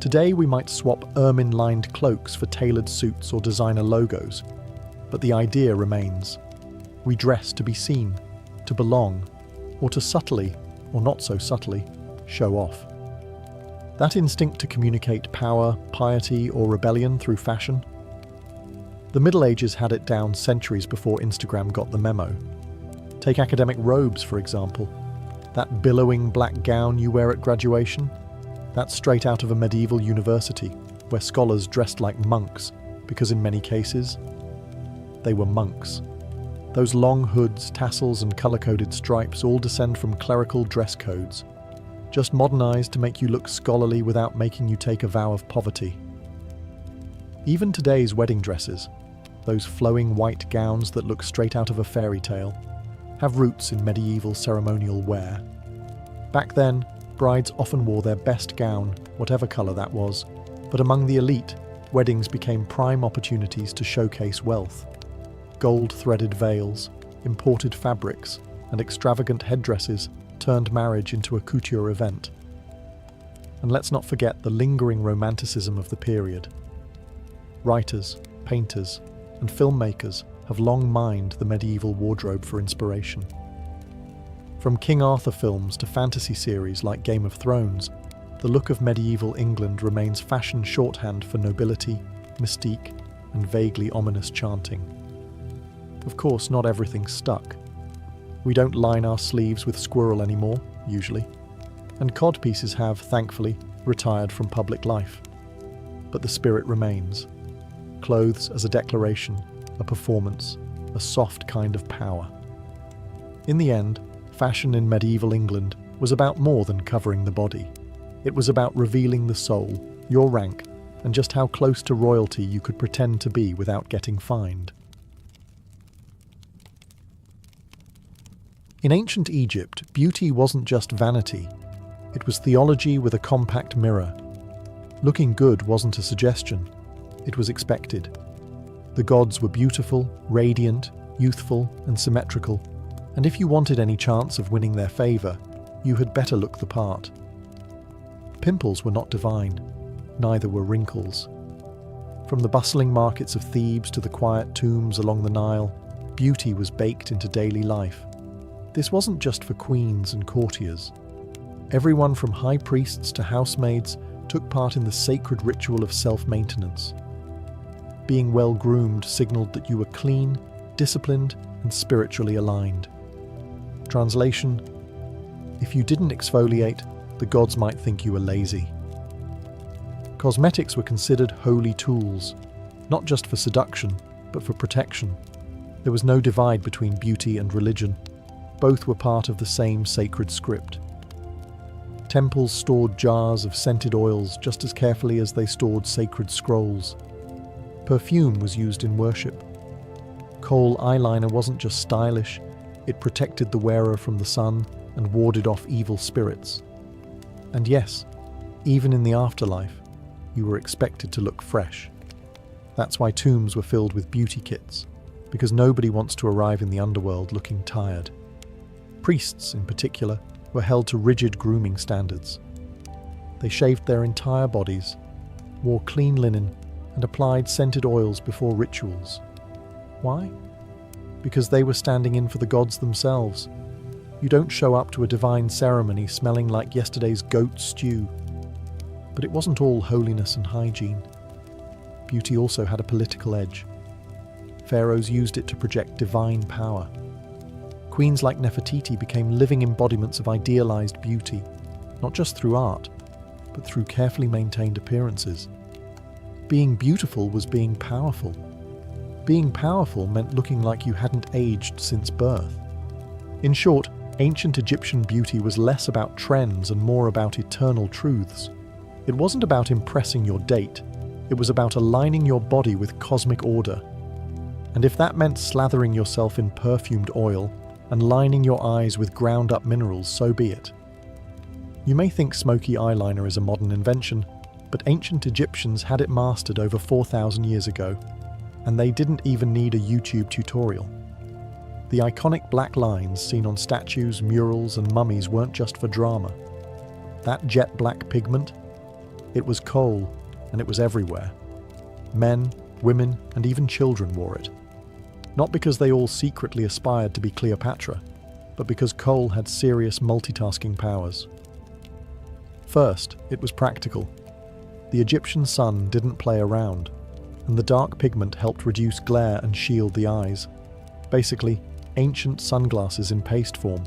Today we might swap ermine-lined cloaks for tailored suits or designer logos, but the idea remains. We dress to be seen, to belong, or to subtly, or not so subtly, show off. That instinct to communicate power, piety, or rebellion through fashion? The Middle Ages had it down centuries before Instagram got the memo. Take academic robes, for example. That billowing black gown you wear at graduation? That's straight out of a medieval university, where scholars dressed like monks, because in many cases, they were monks. Those long hoods, tassels, and colour-coded stripes all descend from clerical dress codes, just modernized to make you look scholarly without making you take a vow of poverty. Even today's wedding dresses, those flowing white gowns that look straight out of a fairy tale, have roots in medieval ceremonial wear. Back then, brides often wore their best gown, whatever colour that was, but among the elite, weddings became prime opportunities to showcase wealth. Gold-threaded veils, imported fabrics, and extravagant headdresses turned marriage into a couture event. And let's not forget the lingering romanticism of the period. Writers, painters, and filmmakers have long mined the medieval wardrobe for inspiration. From King Arthur films to fantasy series like Game of Thrones, the look of medieval England remains fashion shorthand for nobility, mystique, and vaguely ominous chanting. Of course, not everything stuck. We don't line our sleeves with squirrel anymore, usually, and codpieces have, thankfully, retired from public life. But the spirit remains. Clothes as a declaration, a performance, a soft kind of power. In the end, fashion in medieval England was about more than covering the body. It was about revealing the soul, your rank, and just how close to royalty you could pretend to be without getting fined. In ancient Egypt, beauty wasn't just vanity. It was theology with a compact mirror. Looking good wasn't a suggestion. It was expected. The gods were beautiful, radiant, youthful, and symmetrical, and if you wanted any chance of winning their favour, you had better look the part. Pimples were not divine, neither were wrinkles. From the bustling markets of Thebes to the quiet tombs along the Nile, beauty was baked into daily life. This wasn't just for queens and courtiers. Everyone from high priests to housemaids took part in the sacred ritual of self-maintenance. Being well-groomed signaled that you were clean, disciplined, and spiritually aligned. Translation: if you didn't exfoliate, the gods might think you were lazy. Cosmetics were considered holy tools, not just for seduction, but for protection. There was no divide between beauty and religion. Both were part of the same sacred script. Temples stored jars of scented oils just as carefully as they stored sacred scrolls. Perfume was used in worship. Kohl eyeliner wasn't just stylish, it protected the wearer from the sun and warded off evil spirits. And yes, even in the afterlife, you were expected to look fresh. That's why tombs were filled with beauty kits, because nobody wants to arrive in the underworld looking tired. Priests, in particular, were held to rigid grooming standards. They shaved their entire bodies, wore clean linen, and applied scented oils before rituals. Why? Because they were standing in for the gods themselves. You don't show up to a divine ceremony smelling like yesterday's goat stew. But it wasn't all holiness and hygiene. Beauty also had a political edge. Pharaohs used it to project divine power. Queens like Nefertiti became living embodiments of idealized beauty, not just through art, but through carefully maintained appearances. Being beautiful was being powerful. Being powerful meant looking like you hadn't aged since birth. In short, ancient Egyptian beauty was less about trends and more about eternal truths. It wasn't about impressing your date, it was about aligning your body with cosmic order. And if that meant slathering yourself in perfumed oil and lining your eyes with ground-up minerals, so be it. You may think smoky eyeliner is a modern invention, but ancient Egyptians had it mastered over 4,000 years ago, and they didn't even need a YouTube tutorial. The iconic black lines seen on statues, murals, and mummies weren't just for drama. That jet black pigment? It was kohl, and it was everywhere. Men, women, and even children wore it. Not because they all secretly aspired to be Cleopatra, but because kohl had serious multitasking powers. First, it was practical. The Egyptian sun didn't play around, and the dark pigment helped reduce glare and shield the eyes. Basically, ancient sunglasses in paste form.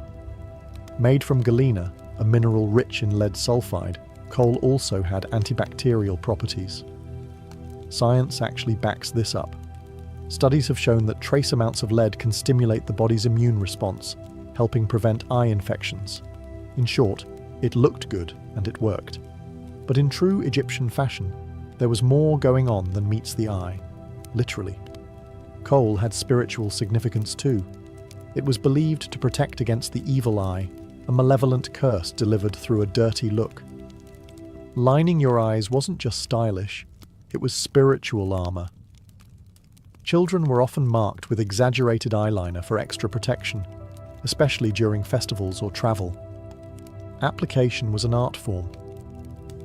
Made from galena, a mineral rich in lead sulfide, kohl also had antibacterial properties. Science actually backs this up. Studies have shown that trace amounts of lead can stimulate the body's immune response, helping prevent eye infections. In short, it looked good and it worked. But in true Egyptian fashion, there was more going on than meets the eye, literally. Kohl had spiritual significance too. It was believed to protect against the evil eye, a malevolent curse delivered through a dirty look. Lining your eyes wasn't just stylish, it was spiritual armor. Children were often marked with exaggerated eyeliner for extra protection, especially during festivals or travel. Application was an art form.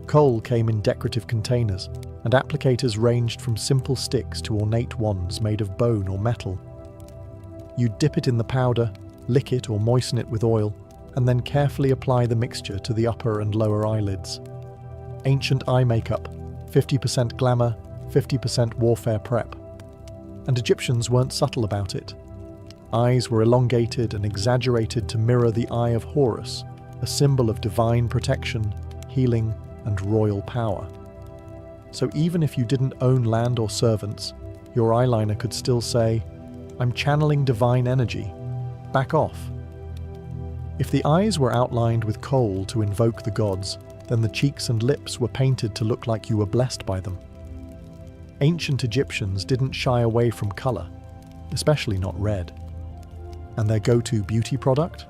Kohl came in decorative containers, and applicators ranged from simple sticks to ornate wands made of bone or metal. You'd dip it in the powder, lick it or moisten it with oil, and then carefully apply the mixture to the upper and lower eyelids. Ancient eye makeup, 50% glamour, 50% warfare prep. And Egyptians weren't subtle about it. Eyes were elongated and exaggerated to mirror the Eye of Horus, a symbol of divine protection, healing, and royal power. So even if you didn't own land or servants, your eyeliner could still say, "I'm channeling divine energy. Back off." If the eyes were outlined with kohl to invoke the gods, then the cheeks and lips were painted to look like you were blessed by them. Ancient Egyptians didn't shy away from colour, especially not red. And their go-to beauty product?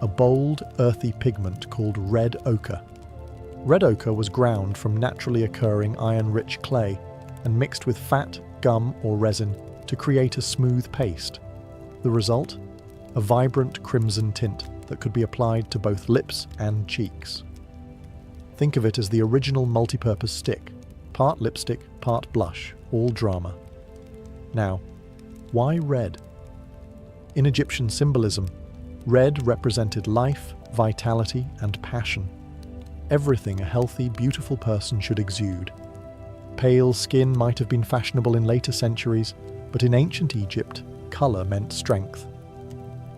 A bold, earthy pigment called red ochre. Red ochre was ground from naturally occurring iron-rich clay and mixed with fat, gum, or resin to create a smooth paste. The result? A vibrant crimson tint that could be applied to both lips and cheeks. Think of it as the original multi-purpose stick, part lipstick, part blush, all drama. Now, why red? In Egyptian symbolism, red represented life, vitality, and passion. Everything a healthy, beautiful person should exude. Pale skin might have been fashionable in later centuries, but in ancient Egypt, colour meant strength.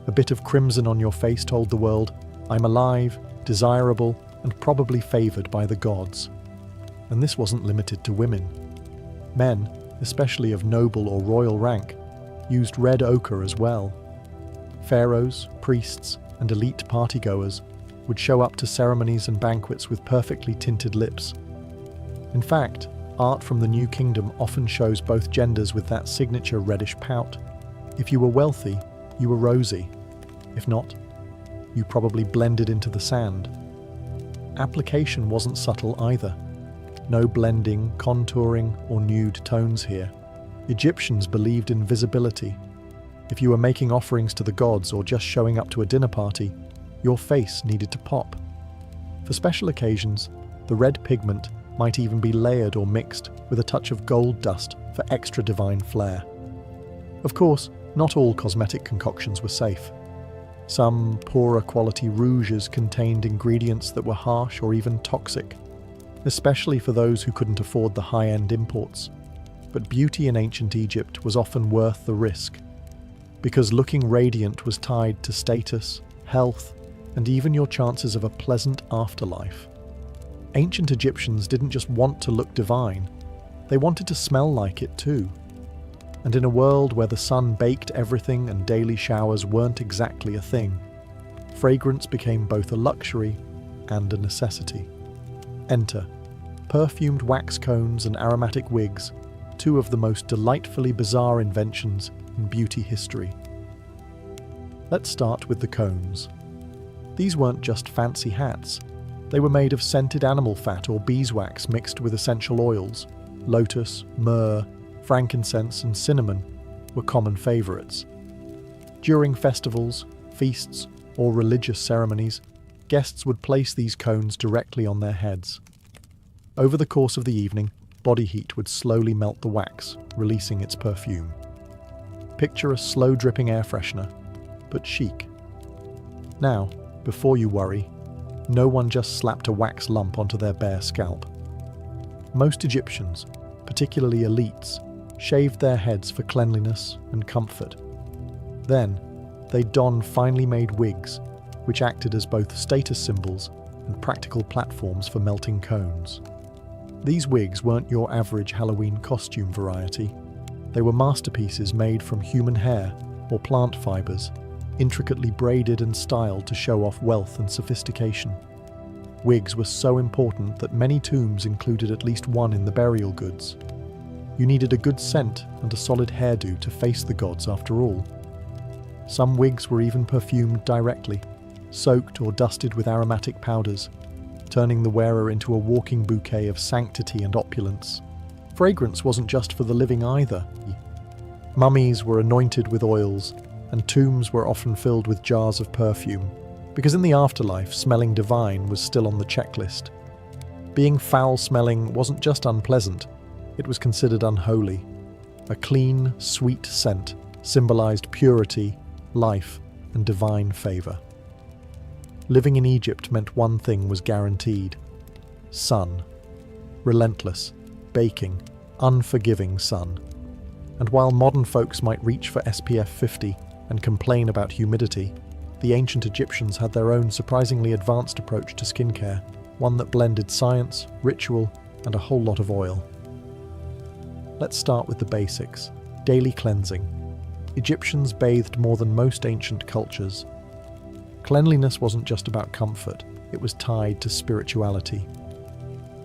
A bit of crimson on your face told the world, "I'm alive, desirable, and probably favoured by the gods." And this wasn't limited to women. Men, especially of noble or royal rank, used red ochre as well. Pharaohs, priests, and elite partygoers would show up to ceremonies and banquets with perfectly tinted lips. In fact, art from the New Kingdom often shows both genders with that signature reddish pout. If you were wealthy, you were rosy. If not, you probably blended into the sand. Application wasn't subtle either. No blending, contouring, or nude tones here. Egyptians believed in visibility. If you were making offerings to the gods or just showing up to a dinner party, your face needed to pop. For special occasions, the red pigment might even be layered or mixed with a touch of gold dust for extra divine flair. Of course, not all cosmetic concoctions were safe. Some poorer quality rouges contained ingredients that were harsh or even toxic, especially for those who couldn't afford the high-end imports. But beauty in ancient Egypt was often worth the risk, because looking radiant was tied to status, health, and even your chances of a pleasant afterlife. Ancient Egyptians didn't just want to look divine, they wanted to smell like it too. And in a world where the sun baked everything and daily showers weren't exactly a thing, fragrance became both a luxury and a necessity. Enter perfumed wax cones and aromatic wigs, two of the most delightfully bizarre inventions in beauty history. Let's start with the cones. These weren't just fancy hats. They were made of scented animal fat or beeswax mixed with essential oils. Lotus, myrrh, frankincense, and cinnamon were common favourites. During festivals, feasts, or religious ceremonies, guests would place these cones directly on their heads. Over the course of the evening, body heat would slowly melt the wax, releasing its perfume. Picture a slow-dripping air freshener, but chic. Now, before you worry, no one just slapped a wax lump onto their bare scalp. Most Egyptians, particularly elites, shaved their heads for cleanliness and comfort. Then, they donned finely made wigs, which acted as both status symbols and practical platforms for melting cones. These wigs weren't your average Halloween costume variety. They were masterpieces made from human hair or plant fibers, intricately braided and styled to show off wealth and sophistication. Wigs were so important that many tombs included at least one in the burial goods. You needed a good scent and a solid hairdo to face the gods after all. Some wigs were even perfumed directly, soaked or dusted with aromatic powders, turning the wearer into a walking bouquet of sanctity and opulence. Fragrance wasn't just for the living either. Mummies were anointed with oils, and tombs were often filled with jars of perfume, because in the afterlife, smelling divine was still on the checklist. Being foul-smelling wasn't just unpleasant, it was considered unholy. A clean, sweet scent symbolized purity, life, and divine favor. Living in Egypt meant one thing was guaranteed: sun. Relentless, baking, unforgiving sun. And while modern folks might reach for SPF 50 and complain about humidity, the ancient Egyptians had their own surprisingly advanced approach to skincare, one that blended science, ritual, and a whole lot of oil. Let's start with the basics. Daily cleansing. Egyptians bathed more than most ancient cultures. Cleanliness wasn't just about comfort, it was tied to spirituality.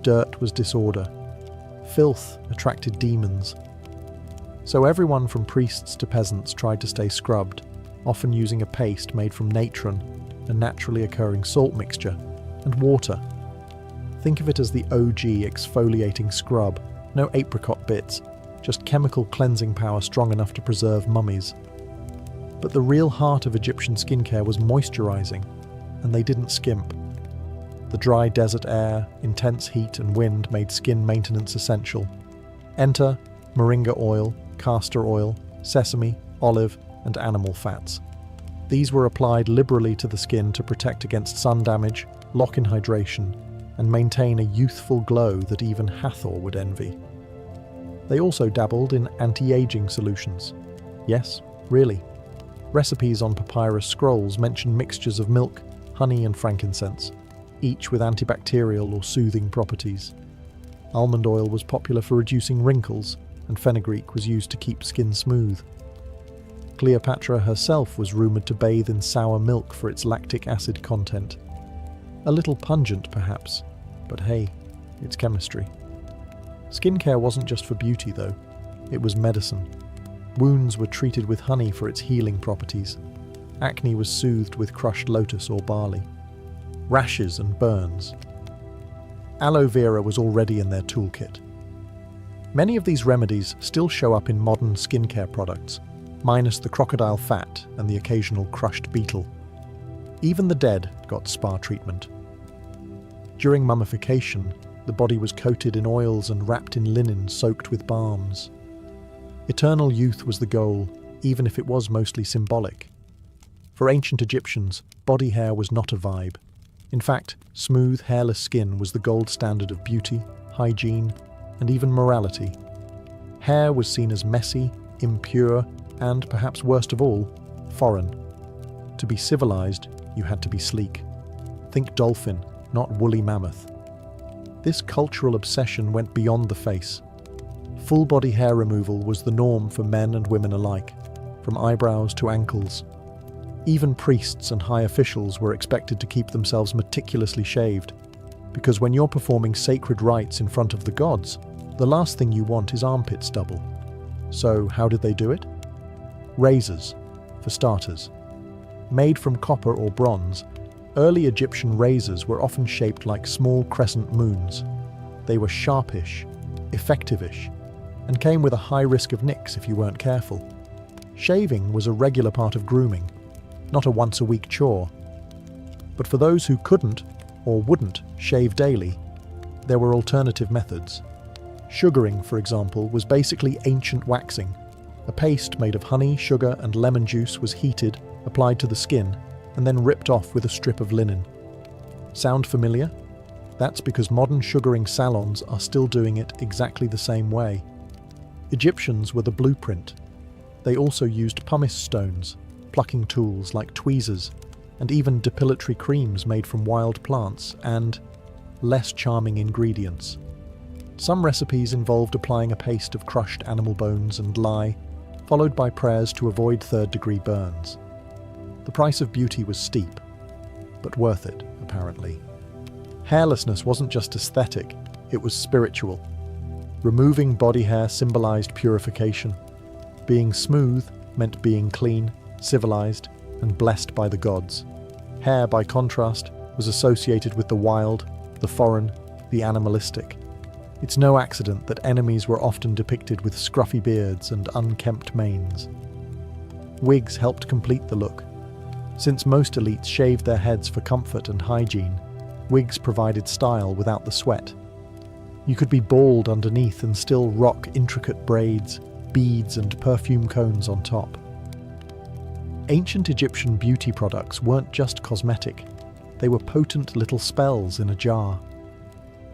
Dirt was disorder. Filth attracted demons. So everyone from priests to peasants tried to stay scrubbed, often using a paste made from natron, a naturally occurring salt mixture, and water. Think of it as the OG exfoliating scrub, no apricot bits, just chemical cleansing power strong enough to preserve mummies. But the real heart of Egyptian skincare was moisturizing, and they didn't skimp. The dry desert air, intense heat and wind made skin maintenance essential. Enter moringa oil, castor oil, sesame, olive, and animal fats. These were applied liberally to the skin to protect against sun damage, lock in hydration, and maintain a youthful glow that even Hathor would envy. They also dabbled in anti-aging solutions. Yes, really. Recipes on papyrus scrolls mention mixtures of milk, honey, and frankincense, each with antibacterial or soothing properties. Almond oil was popular for reducing wrinkles, and fenugreek was used to keep skin smooth. Cleopatra herself was rumoured to bathe in sour milk for its lactic acid content. A little pungent, perhaps, but hey, it's chemistry. Skincare wasn't just for beauty, though. It was medicine. Wounds were treated with honey for its healing properties. Acne was soothed with crushed lotus or barley. Rashes and burns. Aloe vera was already in their toolkit. Many of these remedies still show up in modern skincare products, minus the crocodile fat and the occasional crushed beetle. Even the dead got spa treatment. During mummification, the body was coated in oils and wrapped in linen soaked with balms. Eternal youth was the goal, even if it was mostly symbolic. For ancient Egyptians, body hair was not a vibe. In fact, smooth, hairless skin was the gold standard of beauty, hygiene, and even morality. Hair was seen as messy, impure, and, perhaps worst of all, foreign. To be civilized, you had to be sleek. Think dolphin, not woolly mammoth. This cultural obsession went beyond the face. Full-body hair removal was the norm for men and women alike, from eyebrows to ankles. Even priests and high officials were expected to keep themselves meticulously shaved, because when you're performing sacred rites in front of the gods, the last thing you want is armpit stubble. So how did they do it? Razors, for starters. Made from copper or bronze, early Egyptian razors were often shaped like small crescent moons. They were sharpish, effective-ish, and came with a high risk of nicks if you weren't careful. Shaving was a regular part of grooming, not a once-a-week chore. But for those who couldn't, or wouldn't, shave daily, there were alternative methods. Sugaring, for example, was basically ancient waxing. A paste made of honey, sugar, and lemon juice was heated, applied to the skin, and then ripped off with a strip of linen. Sound familiar? That's because modern sugaring salons are still doing it exactly the same way. Egyptians were the blueprint. They also used pumice stones, plucking tools like tweezers, and even depilatory creams made from wild plants and less charming ingredients. Some recipes involved applying a paste of crushed animal bones and lye, followed by prayers to avoid third-degree burns. The price of beauty was steep, but worth it, apparently. Hairlessness wasn't just aesthetic, it was spiritual. Removing body hair symbolized purification. Being smooth meant being clean, civilized, and blessed by the gods. Hair, by contrast, was associated with the wild, the foreign, the animalistic. It's no accident that enemies were often depicted with scruffy beards and unkempt manes. Wigs helped complete the look. Since most elites shaved their heads for comfort and hygiene, wigs provided style without the sweat. You could be bald underneath and still rock intricate braids, beads, and perfume cones on top. Ancient Egyptian beauty products weren't just cosmetic, they were potent little spells in a jar.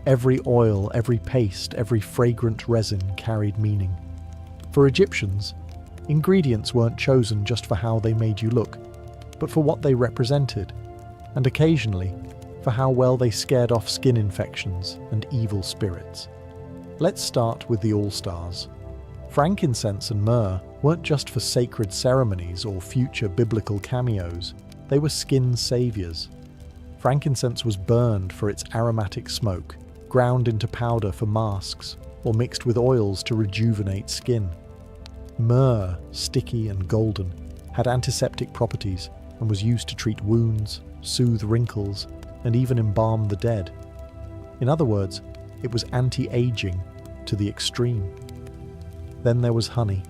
Every oil, every paste, every fragrant resin carried meaning. For Egyptians, ingredients weren't chosen just for how they made you look, but for what they represented, and occasionally, for how well they scared off skin infections and evil spirits. Let's start with the all-stars. Frankincense and myrrh weren't just for sacred ceremonies or future biblical cameos, they were skin saviors. Frankincense was burned for its aromatic smoke, ground into powder for masks, or mixed with oils to rejuvenate skin. Myrrh, sticky and golden, had antiseptic properties and was used to treat wounds, soothe wrinkles, and even embalm the dead. In other words, it was anti-aging to the extreme. Then there was honey,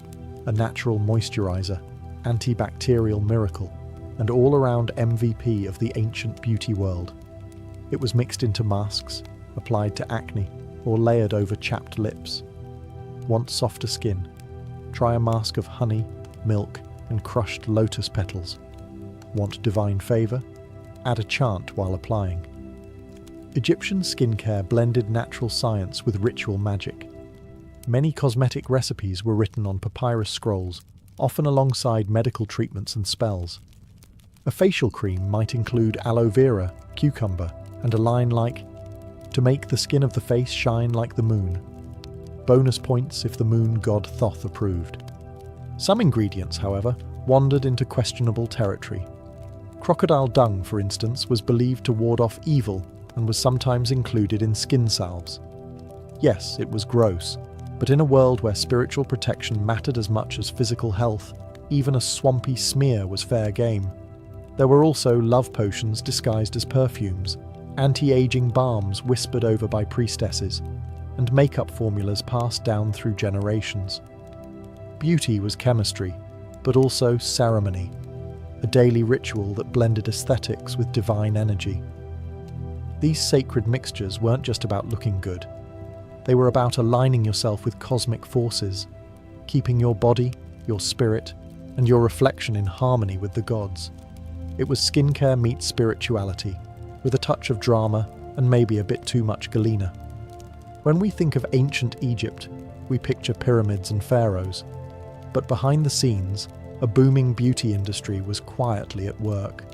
a natural moisturizer, antibacterial miracle, and all-around MVP of the ancient beauty world. It was mixed into masks, applied to acne, or layered over chapped lips. Want softer skin? Try a mask of honey, milk, and crushed lotus petals. Want divine favor? Add a chant while applying. Egyptian skincare blended natural science with ritual magic. Many cosmetic recipes were written on papyrus scrolls, often alongside medical treatments and spells. A facial cream might include aloe vera, cucumber, and a line like, "To make the skin of the face shine like the moon." Bonus points if the moon god Thoth approved. Some ingredients, however, wandered into questionable territory. Crocodile dung, for instance, was believed to ward off evil and was sometimes included in skin salves. Yes, it was gross, but in a world where spiritual protection mattered as much as physical health, even a swampy smear was fair game. There were also love potions disguised as perfumes, anti-aging balms whispered over by priestesses, and makeup formulas passed down through generations. Beauty was chemistry, but also ceremony, a daily ritual that blended aesthetics with divine energy. These sacred mixtures weren't just about looking good. They were about aligning yourself with cosmic forces, keeping your body, your spirit, and your reflection in harmony with the gods. It was skincare meets spirituality, with a touch of drama and maybe a bit too much galena. When we think of ancient Egypt, we picture pyramids and pharaohs, but behind the scenes, a booming beauty industry was quietly at work.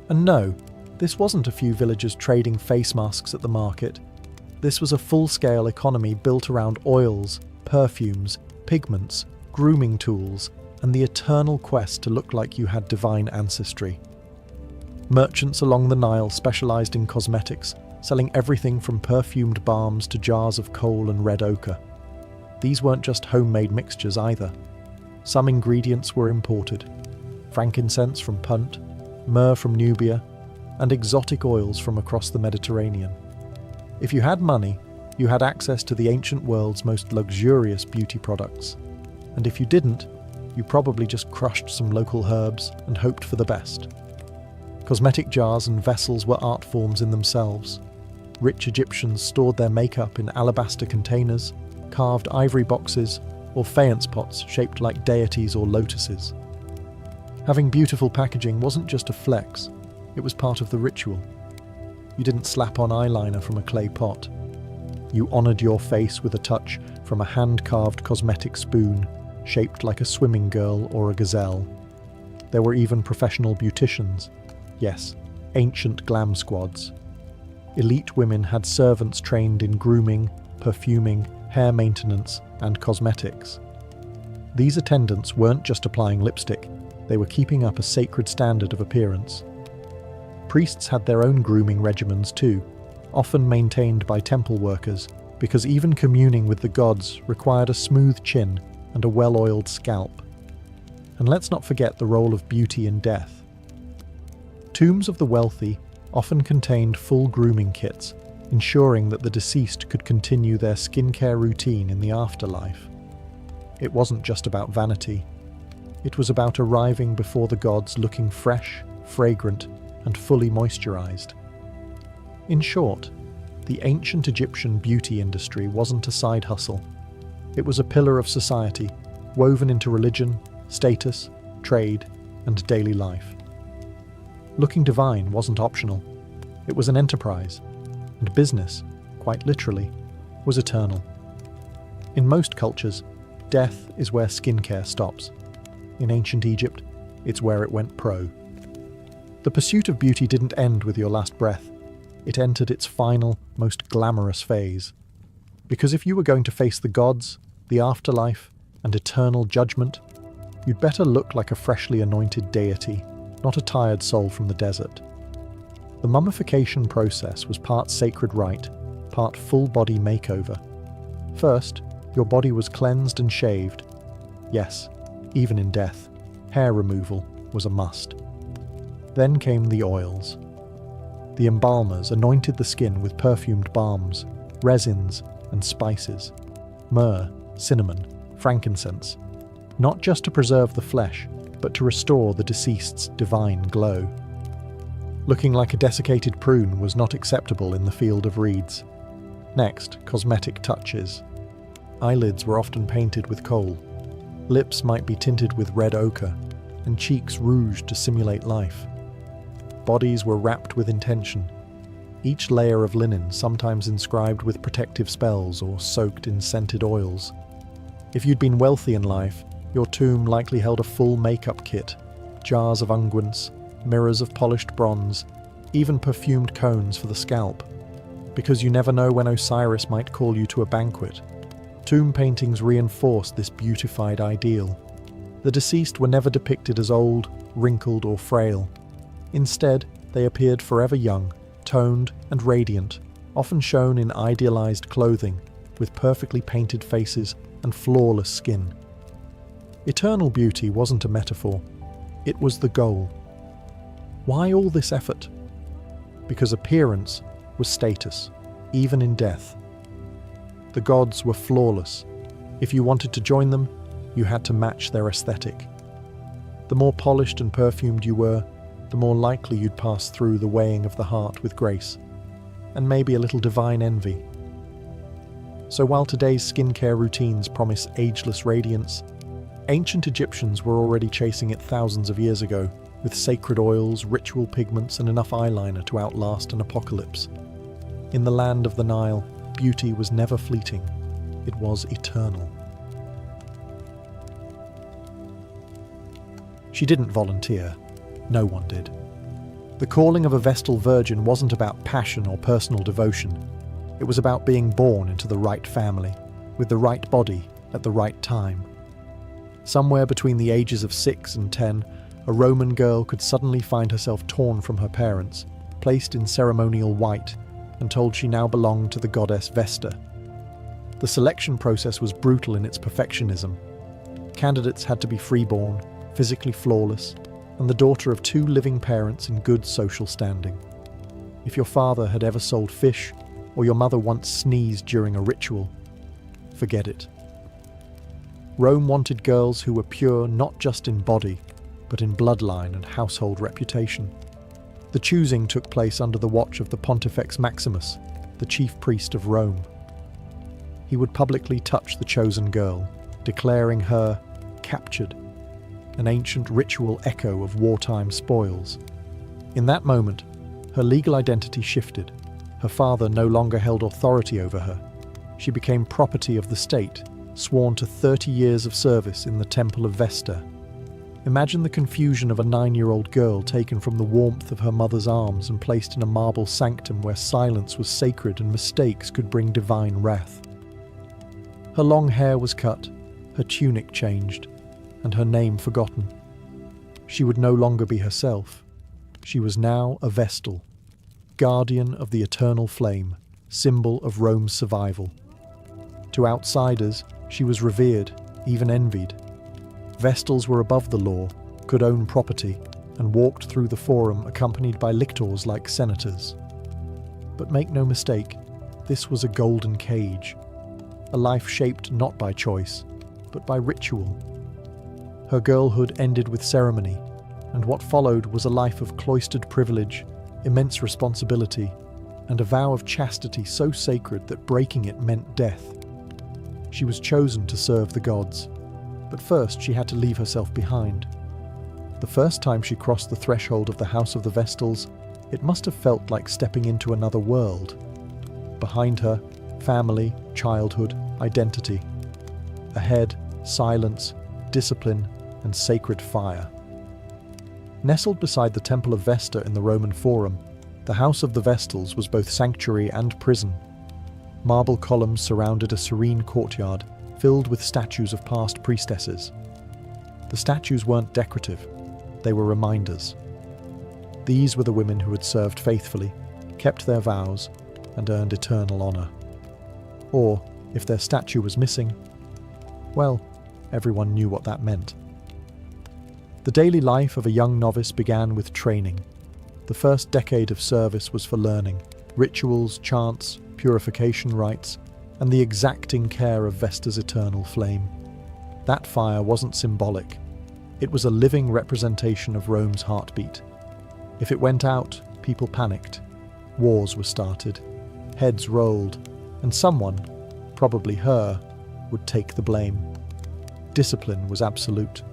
And no, this wasn't a few villagers trading face masks at the market. This was a full-scale economy built around oils, perfumes, pigments, grooming tools, and the eternal quest to look like you had divine ancestry. Merchants along the Nile specialized in cosmetics, selling everything from perfumed balms to jars of coal and red ochre. These weren't just homemade mixtures either. Some ingredients were imported: frankincense from Punt, myrrh from Nubia, and exotic oils from across the Mediterranean. If you had money, you had access to the ancient world's most luxurious beauty products. And if you didn't, you probably just crushed some local herbs and hoped for the best. Cosmetic jars and vessels were art forms in themselves. Rich Egyptians stored their makeup in alabaster containers, carved ivory boxes, or faience pots shaped like deities or lotuses. Having beautiful packaging wasn't just a flex, it was part of the ritual. You didn't slap on eyeliner from a clay pot. You honoured your face with a touch from a hand-carved cosmetic spoon, shaped like a swimming girl or a gazelle. There were even professional beauticians. Yes, ancient glam squads. Elite women had servants trained in grooming, perfuming, hair maintenance, and cosmetics. These attendants weren't just applying lipstick, they were keeping up a sacred standard of appearance. Priests had their own grooming regimens too, often maintained by temple workers, because even communing with the gods required a smooth chin and a well-oiled scalp. And let's not forget the role of beauty in death. Tombs of the wealthy often contained full grooming kits, ensuring that the deceased could continue their skincare routine in the afterlife. It wasn't just about vanity. It was about arriving before the gods looking fresh, fragrant, and fully moisturized. In short, the ancient Egyptian beauty industry wasn't a side hustle. It was a pillar of society, woven into religion, status, trade, and daily life. Looking divine wasn't optional. It was an enterprise, and business, quite literally, was eternal. In most cultures, death is where skincare stops. In ancient Egypt, it's where it went pro. The pursuit of beauty didn't end with your last breath. It entered its final, most glamorous phase. Because if you were going to face the gods, the afterlife, and eternal judgment, you'd better look like a freshly anointed deity, not a tired soul from the desert. The mummification process was part sacred rite, part full-body makeover. First, your body was cleansed and shaved. Yes, even in death, hair removal was a must. Then came the oils. The embalmers anointed the skin with perfumed balms, resins, and spices. Myrrh, cinnamon, frankincense. Not just to preserve the flesh, but to restore the deceased's divine glow. Looking like a desiccated prune was not acceptable in the field of reeds. Next, cosmetic touches. Eyelids were often painted with kohl. Lips might be tinted with red ochre, and cheeks rouged to simulate life. Bodies were wrapped with intention, each layer of linen sometimes inscribed with protective spells or soaked in scented oils. If you'd been wealthy in life, your tomb likely held a full makeup kit, jars of unguents, mirrors of polished bronze, even perfumed cones for the scalp. Because you never know when Osiris might call you to a banquet. Tomb paintings reinforced this beautified ideal. The deceased were never depicted as old, wrinkled, or frail. Instead, they appeared forever young, toned and radiant, often shown in idealized clothing, with perfectly painted faces and flawless skin. Eternal beauty wasn't a metaphor, it was the goal. Why all this effort? Because appearance was status, even in death. The gods were flawless. If you wanted to join them, you had to match their aesthetic. The more polished and perfumed you were, the more likely you'd pass through the weighing of the heart with grace, and maybe a little divine envy. So while today's skincare routines promise ageless radiance, ancient Egyptians were already chasing it thousands of years ago, with sacred oils, ritual pigments, and enough eyeliner to outlast an apocalypse. In the land of the Nile, beauty was never fleeting, it was eternal. She didn't volunteer. No one did. The calling of a Vestal virgin wasn't about passion or personal devotion. It was about being born into the right family, with the right body, at the right time. Somewhere between the ages of 6 and 10, a Roman girl could suddenly find herself torn from her parents, placed in ceremonial white, and told she now belonged to the goddess Vesta. The selection process was brutal in its perfectionism. Candidates had to be freeborn, physically flawless, and the daughter of 2 living parents in good social standing. If your father had ever sold fish, or your mother once sneezed during a ritual, forget it. Rome wanted girls who were pure not just in body, but in bloodline and household reputation. The choosing took place under the watch of the Pontifex Maximus, the chief priest of Rome. He would publicly touch the chosen girl, declaring her captured, an ancient ritual echo of wartime spoils. In that moment, her legal identity shifted. Her father no longer held authority over her. She became property of the state, sworn to 30 years of service in the Temple of Vesta. Imagine the confusion of a 9-year-old girl taken from the warmth of her mother's arms and placed in a marble sanctum where silence was sacred and mistakes could bring divine wrath. Her long hair was cut, her tunic changed, and her name forgotten. She would no longer be herself. She was now a Vestal, guardian of the eternal flame, symbol of Rome's survival. To outsiders, she was revered, even envied. Vestals were above the law, could own property, and walked through the forum accompanied by lictors like senators. But make no mistake, this was a golden cage, a life shaped not by choice, but by ritual. Her girlhood ended with ceremony, and what followed was a life of cloistered privilege, immense responsibility, and a vow of chastity so sacred that breaking it meant death. She was chosen to serve the gods, but first she had to leave herself behind. The first time she crossed the threshold of the House of the Vestals, it must have felt like stepping into another world. Behind her, family, childhood, identity. Ahead, silence, discipline, and sacred fire. Nestled beside the Temple of Vesta in the Roman Forum, the House of the Vestals was both sanctuary and prison. Marble columns surrounded a serene courtyard filled with statues of past priestesses. The statues weren't decorative, they were reminders. These were the women who had served faithfully, kept their vows, and earned eternal honor. Or, if their statue was missing, well, everyone knew what that meant. The daily life of a young novice began with training. The first decade of service was for learning, rituals, chants, purification rites, and the exacting care of Vesta's eternal flame. That fire wasn't symbolic. It was a living representation of Rome's heartbeat. If it went out, people panicked. Wars were started. Heads rolled. And someone, probably her, would take the blame. Discipline was absolute.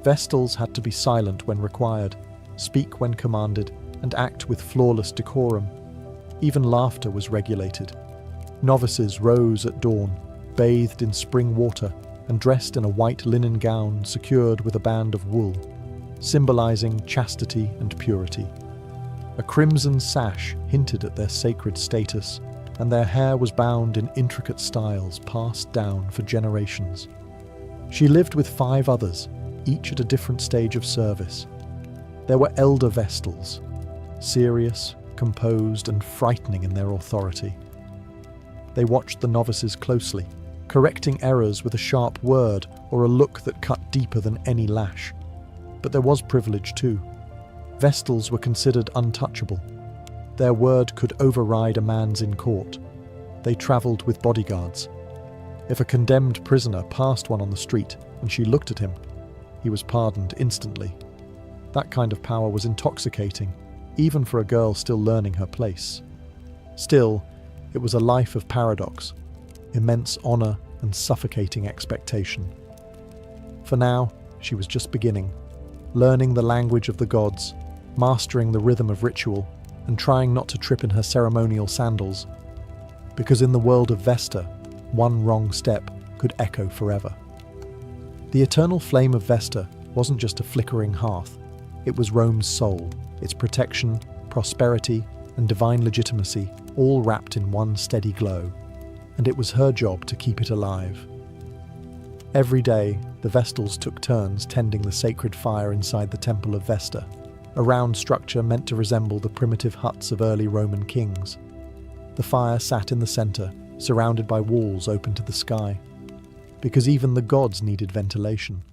Vestals had to be silent when required, speak when commanded, and act with flawless decorum. Even laughter was regulated. Novices rose at dawn, bathed in spring water, and dressed in a white linen gown secured with a band of wool, symbolizing chastity and purity. A crimson sash hinted at their sacred status, and their hair was bound in intricate styles passed down for generations. She lived with 5 others, each at a different stage of service. There were elder Vestals, serious, composed, and frightening in their authority. They watched the novices closely, correcting errors with a sharp word or a look that cut deeper than any lash. But there was privilege too. Vestals were considered untouchable. Their word could override a man's in court. They travelled with bodyguards. If a condemned prisoner passed one on the street and she looked at him, he was pardoned instantly. That kind of power was intoxicating, even for a girl still learning her place. Still, it was a life of paradox, immense honour and suffocating expectation. For now, she was just beginning, learning the language of the gods, mastering the rhythm of ritual, and trying not to trip in her ceremonial sandals. Because in the world of Vesta, one wrong step could echo forever. The eternal flame of Vesta wasn't just a flickering hearth. It was Rome's soul, its protection, prosperity, and divine legitimacy, all wrapped in one steady glow. And it was her job to keep it alive. Every day, the Vestals took turns tending the sacred fire inside the Temple of Vesta, a round structure meant to resemble the primitive huts of early Roman kings. The fire sat in the centre, surrounded by walls open to the sky, because even the gods needed ventilation.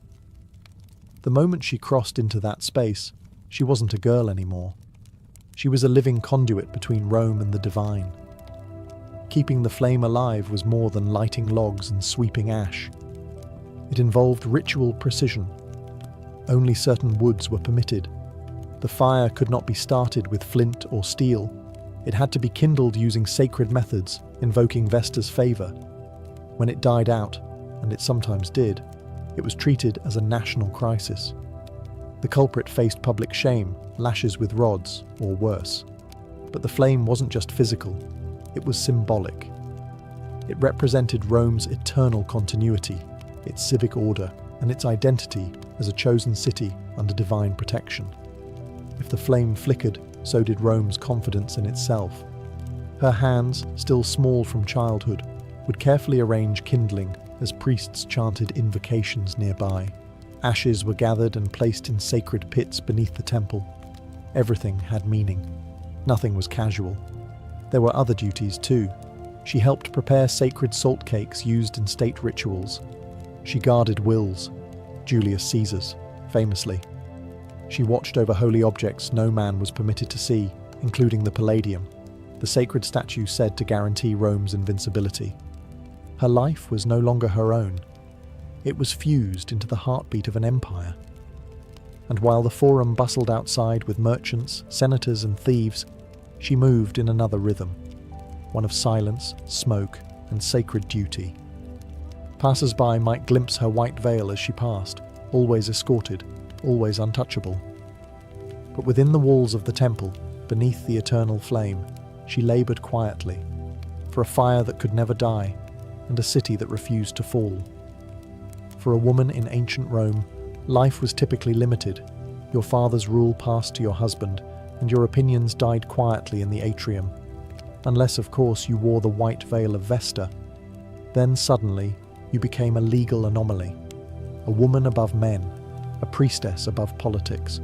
The moment she crossed into that space, she wasn't a girl anymore. She was a living conduit between Rome and the divine. Keeping the flame alive was more than lighting logs and sweeping ash. It involved ritual precision. Only certain woods were permitted. The fire could not be started with flint or steel. It had to be kindled using sacred methods, invoking Vesta's favour. When it died out, and it sometimes did, it was treated as a national crisis. The culprit faced public shame, lashes with rods, or worse. But the flame wasn't just physical, it was symbolic. It represented Rome's eternal continuity, its civic order, and its identity as a chosen city under divine protection. If the flame flickered, so did Rome's confidence in itself. Her hands, still small from childhood, would carefully arrange kindling as priests chanted invocations nearby. Ashes were gathered and placed in sacred pits beneath the temple. Everything had meaning. Nothing was casual. There were other duties too. She helped prepare sacred salt cakes used in state rituals. She guarded wills, Julius Caesar's, famously. She watched over holy objects no man was permitted to see, including the Palladium, the sacred statue said to guarantee Rome's invincibility. Her life was no longer her own. It was fused into the heartbeat of an empire. And while the forum bustled outside with merchants, senators, and thieves, she moved in another rhythm, one of silence, smoke, and sacred duty. Passers-by might glimpse her white veil as she passed, always escorted, always untouchable. But within the walls of the temple, beneath the eternal flame, she laboured quietly, for a fire that could never die, and a city that refused to fall. For a woman in ancient Rome, life was typically limited. Your father's rule passed to your husband, and your opinions died quietly in the atrium. Unless, of course, you wore the white veil of Vesta. Then suddenly, you became a legal anomaly. A woman above men, a priestess above politics.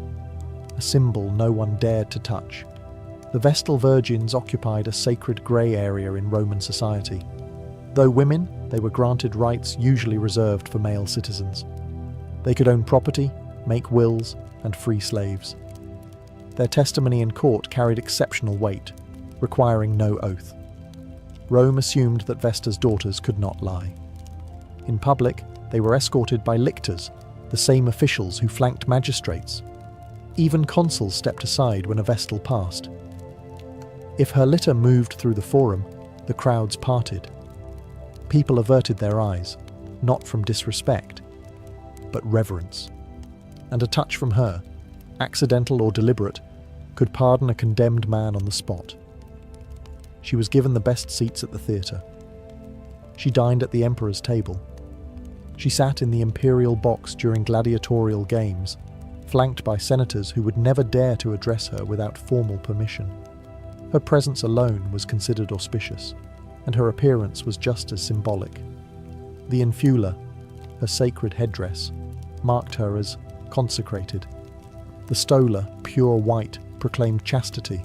A symbol no one dared to touch. The Vestal virgins occupied a sacred grey area in Roman society. Though women, they were granted rights usually reserved for male citizens. They could own property, make wills, and free slaves. Their testimony in court carried exceptional weight, requiring no oath. Rome assumed that Vesta's daughters could not lie. In public, they were escorted by lictors, the same officials who flanked magistrates. Even consuls stepped aside when a Vestal passed. If her litter moved through the forum, the crowds parted. People averted their eyes, not from disrespect, but reverence. And a touch from her, accidental or deliberate, could pardon a condemned man on the spot. She was given the best seats at the theatre. She dined at the emperor's table. She sat in the imperial box during gladiatorial games, flanked by senators who would never dare to address her without formal permission. Her presence alone was considered auspicious, and her appearance was just as symbolic. The infula, her sacred headdress, marked her as consecrated. The stola, pure white, proclaimed chastity.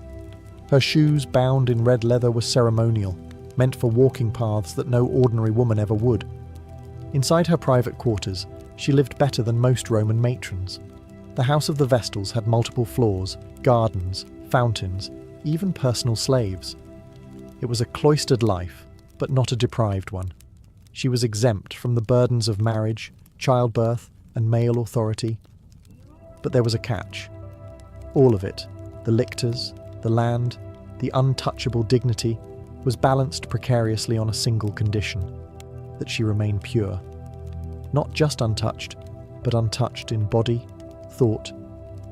Her shoes, bound in red leather, were ceremonial, meant for walking paths that no ordinary woman ever would. Inside her private quarters, she lived better than most Roman matrons. The house of the Vestals had multiple floors, gardens, fountains, even personal slaves. It was a cloistered life, but not a deprived one. She was exempt from the burdens of marriage, childbirth, and male authority. But there was a catch. All of it, the lictors, the land, the untouchable dignity, was balanced precariously on a single condition: that she remain pure. Not just untouched, but untouched in body, thought,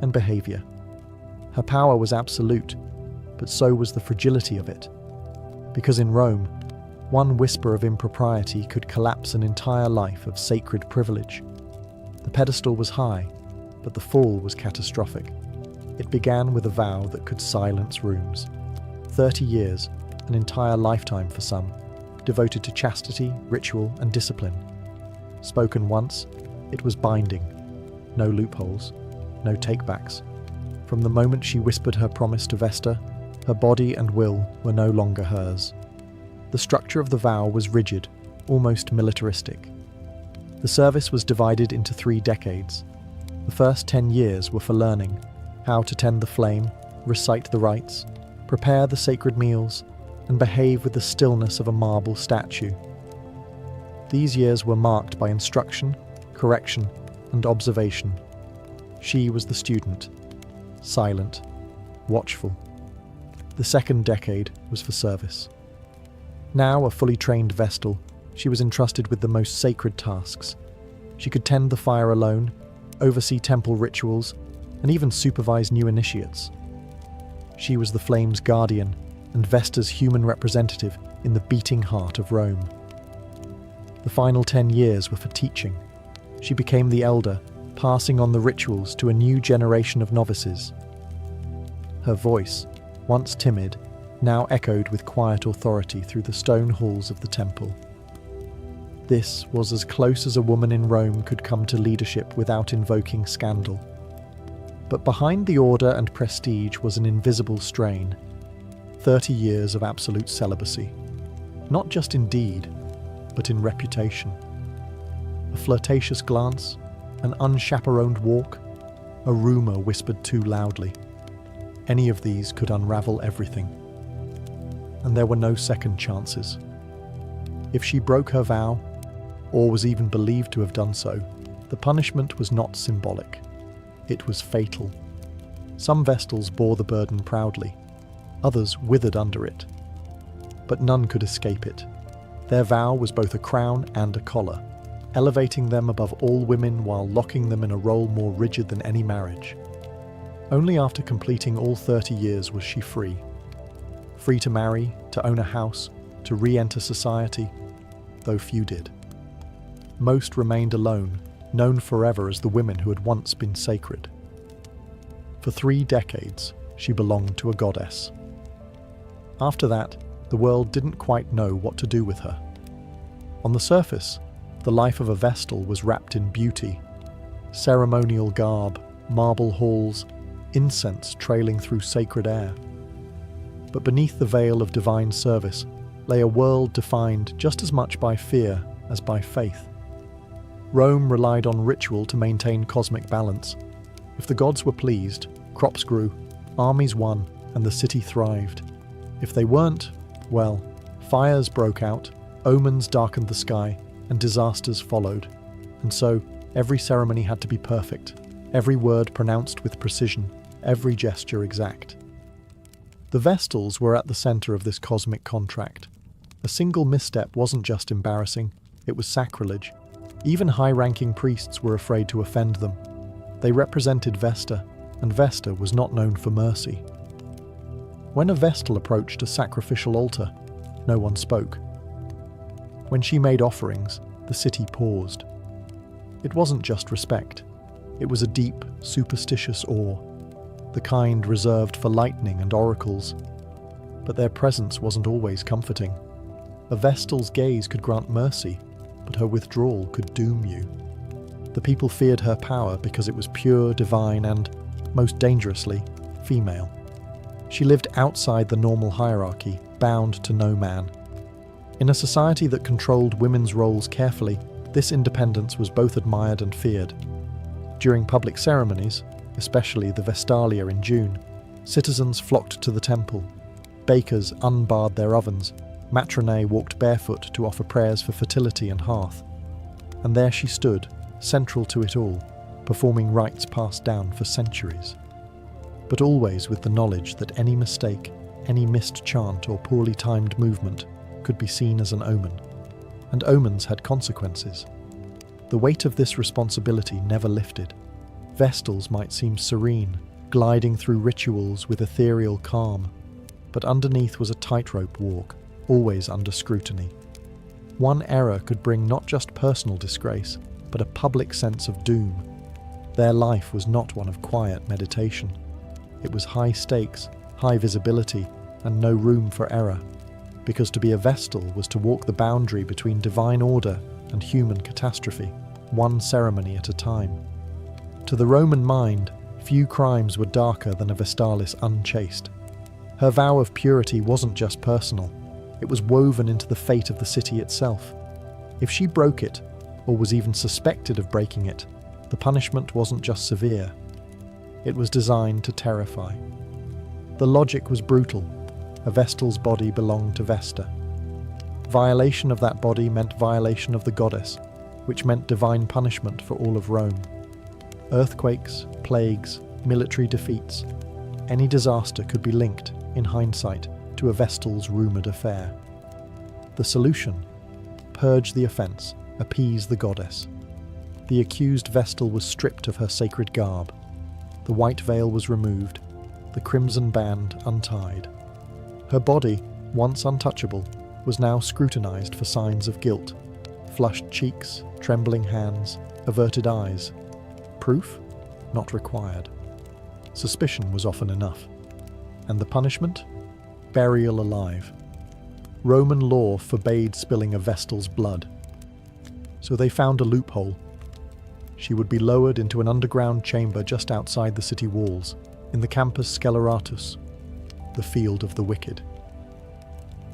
and behaviour. Her power was absolute, but so was the fragility of it. Because in Rome, one whisper of impropriety could collapse an entire life of sacred privilege. The pedestal was high, but the fall was catastrophic. It began with a vow that could silence rooms. 30 years, an entire lifetime for some, devoted to chastity, ritual, and discipline. Spoken once, it was binding. No loopholes, no takebacks. From the moment she whispered her promise to Vesta, her body and will were no longer hers. The structure of the vow was rigid, almost militaristic. The service was divided into 3 decades. The first 10 years were for learning how to tend the flame, recite the rites, prepare the sacred meals, and behave with the stillness of a marble statue. These years were marked by instruction, correction, and observation. She was the student, silent, watchful. The second decade was for service. Now a fully trained Vestal, she was entrusted with the most sacred tasks. She could tend the fire alone, oversee temple rituals, and even supervise new initiates. She was the flame's guardian and Vesta's human representative in the beating heart of Rome. The final 10 years were for teaching. She became the elder, passing on the rituals to a new generation of novices. Her voice, once timid, now echoed with quiet authority through the stone halls of the temple. This was as close as a woman in Rome could come to leadership without invoking scandal. But behind the order and prestige was an invisible strain. 30 years of absolute celibacy. Not just in deed, but in reputation. A flirtatious glance, an unchaperoned walk, a rumour whispered too loudly. Any of these could unravel everything. And there were no second chances. If she broke her vow, or was even believed to have done so, the punishment was not symbolic. It was fatal. Some Vestals bore the burden proudly, others withered under it. But none could escape it. Their vow was both a crown and a collar, elevating them above all women while locking them in a role more rigid than any marriage. Only after completing all 30 years was she free. Free to marry, to own a house, to re-enter society, though few did. Most remained alone, known forever as the women who had once been sacred. For 3 decades, she belonged to a goddess. After that, the world didn't quite know what to do with her. On the surface, the life of a Vestal was wrapped in beauty, ceremonial garb, marble halls, incense trailing through sacred air. But beneath the veil of divine service lay a world defined just as much by fear as by faith. Rome relied on ritual to maintain cosmic balance. If the gods were pleased, crops grew, armies won, and the city thrived. If they weren't, well, fires broke out, omens darkened the sky, and disasters followed. And so, every ceremony had to be perfect, every word pronounced with precision, every gesture exact. The Vestals were at the centre of this cosmic contract. A single misstep wasn't just embarrassing, it was sacrilege. Even high-ranking priests were afraid to offend them. They represented Vesta, and Vesta was not known for mercy. When a Vestal approached a sacrificial altar, no one spoke. When she made offerings, the city paused. It wasn't just respect. It was a deep, superstitious awe, the kind reserved for lightning and oracles. But their presence wasn't always comforting. A Vestal's gaze could grant mercy, but her withdrawal could doom you. The people feared her power because it was pure, divine, and, most dangerously, female. She lived outside the normal hierarchy, bound to no man. In a society that controlled women's roles carefully, this independence was both admired and feared. During public ceremonies, especially the Vestalia in June, citizens flocked to the temple. Bakers unbarred their ovens. Matronae walked barefoot to offer prayers for fertility and hearth. And there she stood, central to it all, performing rites passed down for centuries. But always with the knowledge that any mistake, any missed chant or poorly timed movement could be seen as an omen. And omens had consequences. The weight of this responsibility never lifted. Vestals might seem serene, gliding through rituals with ethereal calm, but underneath was a tightrope walk, always under scrutiny. One error could bring not just personal disgrace, but a public sense of doom. Their life was not one of quiet meditation. It was high stakes, high visibility, and no room for error, because to be a Vestal was to walk the boundary between divine order and human catastrophe, one ceremony at a time. To the Roman mind, few crimes were darker than a Vestalis unchaste. Her vow of purity wasn't just personal, it was woven into the fate of the city itself. If she broke it, or was even suspected of breaking it, the punishment wasn't just severe. It was designed to terrify. The logic was brutal. A Vestal's body belonged to Vesta. Violation of that body meant violation of the goddess, which meant divine punishment for all of Rome. Earthquakes, plagues, military defeats, any disaster could be linked, in hindsight, to a Vestal's rumoured affair. The solution? Purge the offence, appease the goddess. The accused Vestal was stripped of her sacred garb. The white veil was removed, the crimson band untied. Her body, once untouchable, was now scrutinised for signs of guilt. Flushed cheeks, trembling hands, averted eyes. Proof? Not required. Suspicion was often enough. And the punishment? Burial alive. Roman law forbade spilling a Vestal's blood. So they found a loophole. She would be lowered into an underground chamber just outside the city walls, in the Campus Sceleratus, the field of the wicked.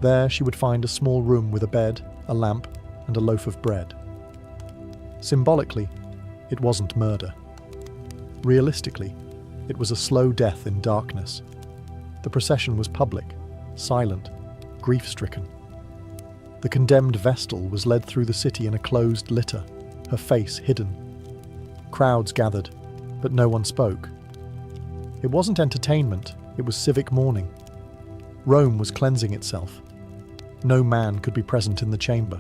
There she would find a small room with a bed, a lamp, and a loaf of bread. Symbolically, it wasn't murder. Realistically, it was a slow death in darkness. The procession was public, silent, grief-stricken. The condemned Vestal was led through the city in a closed litter, her face hidden. Crowds gathered, but no one spoke. It wasn't entertainment, it was civic mourning. Rome was cleansing itself. No man could be present in the chamber.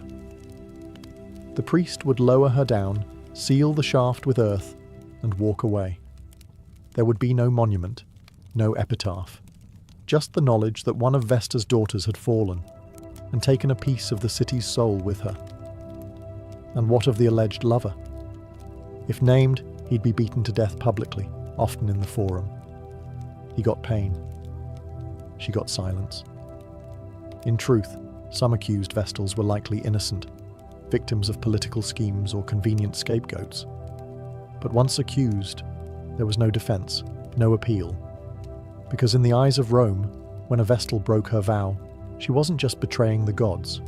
The priest would lower her down, seal the shaft with earth, and walk away. There would be no monument, no epitaph, just the knowledge that one of Vesta's daughters had fallen, and taken a piece of the city's soul with her. And what of the alleged lover? If named, he'd be beaten to death publicly, often in the forum. He got pain. She got silence. In truth, some accused Vestals were likely innocent, victims of political schemes or convenient scapegoats. But once accused, there was no defense, no appeal. Because in the eyes of Rome, when a Vestal broke her vow, she wasn't just betraying the gods,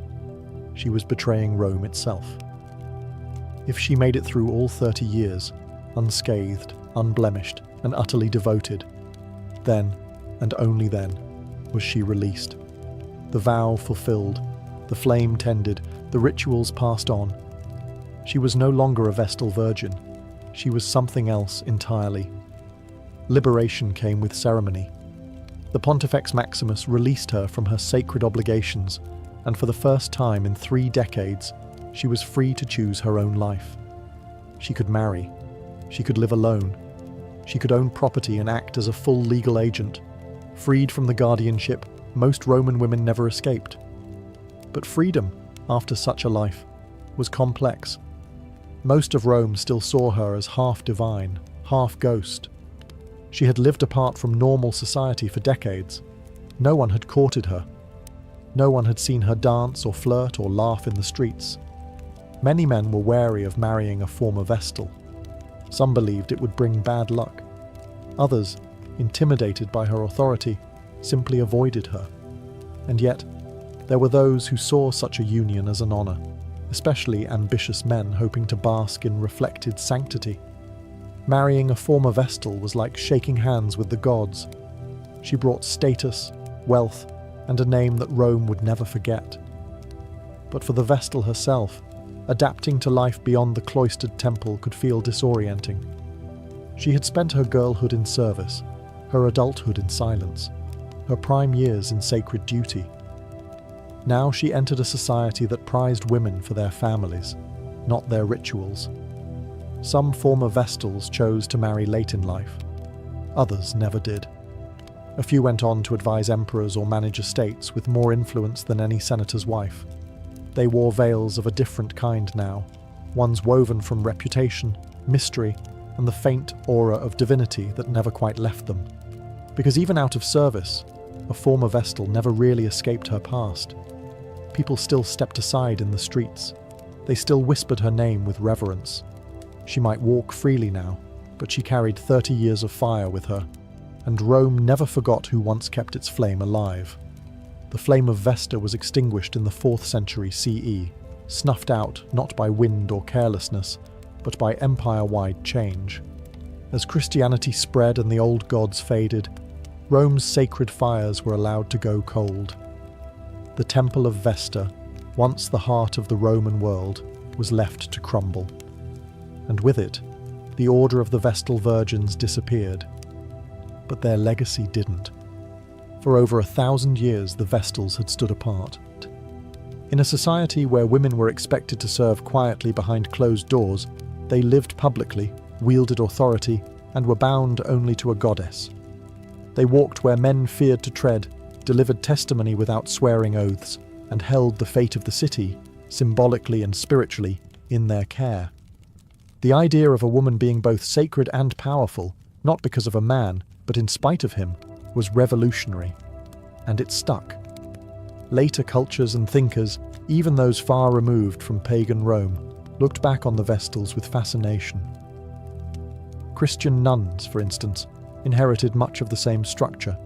she was betraying Rome itself. If she made it through all 30 years, unscathed, unblemished, and utterly devoted, then, and only then, was she released. The vow fulfilled, the flame tended, the rituals passed on. She was no longer a Vestal virgin. She was something else entirely. Liberation came with ceremony. The Pontifex Maximus released her from her sacred obligations, and for the first time in 3 decades, she was free to choose her own life. She could marry. She could live alone. She could own property and act as a full legal agent. Freed from the guardianship most Roman women never escaped. But freedom, after such a life, was complex. Most of Rome still saw her as half divine, half ghost. She had lived apart from normal society for decades. No one had courted her. No one had seen her dance or flirt or laugh in the streets. Many men were wary of marrying a former Vestal. Some believed it would bring bad luck. Others, intimidated by her authority, simply avoided her. And yet, there were those who saw such a union as an honor, especially ambitious men hoping to bask in reflected sanctity. Marrying a former Vestal was like shaking hands with the gods. She brought status, wealth, and a name that Rome would never forget. But for the Vestal herself, adapting to life beyond the cloistered temple could feel disorienting. She had spent her girlhood in service, her adulthood in silence, her prime years in sacred duty. Now she entered a society that prized women for their families, not their rituals. Some former Vestals chose to marry late in life. Others never did. A few went on to advise emperors or manage estates with more influence than any senator's wife. They wore veils of a different kind now, ones woven from reputation, mystery, and the faint aura of divinity that never quite left them. Because even out of service, a former Vestal never really escaped her past. People still stepped aside in the streets. They still whispered her name with reverence. She might walk freely now, but she carried 30 years of fire with her, and Rome never forgot who once kept its flame alive. The flame of Vesta was extinguished in the 4th century CE, snuffed out not by wind or carelessness, but by empire-wide change. As Christianity spread and the old gods faded, Rome's sacred fires were allowed to go cold. The Temple of Vesta, once the heart of the Roman world, was left to crumble. And with it, the order of the Vestal Virgins disappeared. But their legacy didn't. For over 1,000 years, the Vestals had stood apart. In a society where women were expected to serve quietly behind closed doors, they lived publicly, wielded authority, and were bound only to a goddess. They walked where men feared to tread, delivered testimony without swearing oaths, and held the fate of the city, symbolically and spiritually, in their care. The idea of a woman being both sacred and powerful, not because of a man, but in spite of him, was revolutionary. And it stuck. Later cultures and thinkers, even those far removed from pagan Rome, looked back on the Vestals with fascination. Christian nuns, for instance, inherited much of the same structure: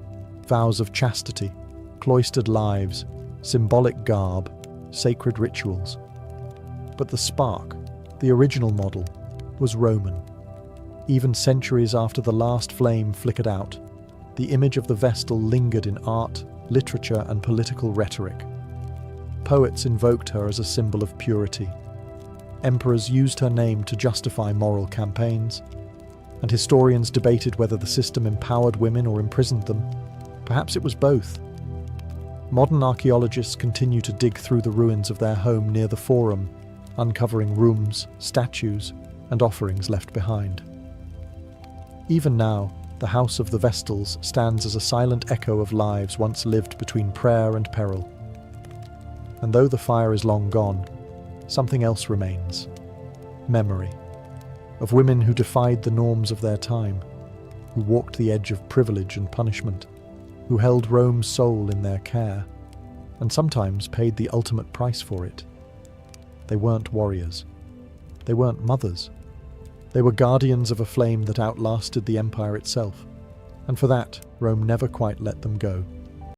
vows of chastity, cloistered lives, symbolic garb, sacred rituals. But the spark, the original model, was Roman. Even centuries after the last flame flickered out, the image of the Vestal lingered in art, literature, and political rhetoric. Poets invoked her as a symbol of purity. Emperors used her name to justify moral campaigns, and historians debated whether the system empowered women or imprisoned them. Perhaps it was both. Modern archaeologists continue to dig through the ruins of their home near the Forum, uncovering rooms, statues, and offerings left behind. Even now, the House of the Vestals stands as a silent echo of lives once lived between prayer and peril. And though the fire is long gone, something else remains: memory. Of women who defied the norms of their time, who walked the edge of privilege and punishment, who held Rome's soul in their care, and sometimes paid the ultimate price for it. They weren't warriors. They weren't mothers. They were guardians of a flame that outlasted the empire itself, and for that, Rome never quite let them go.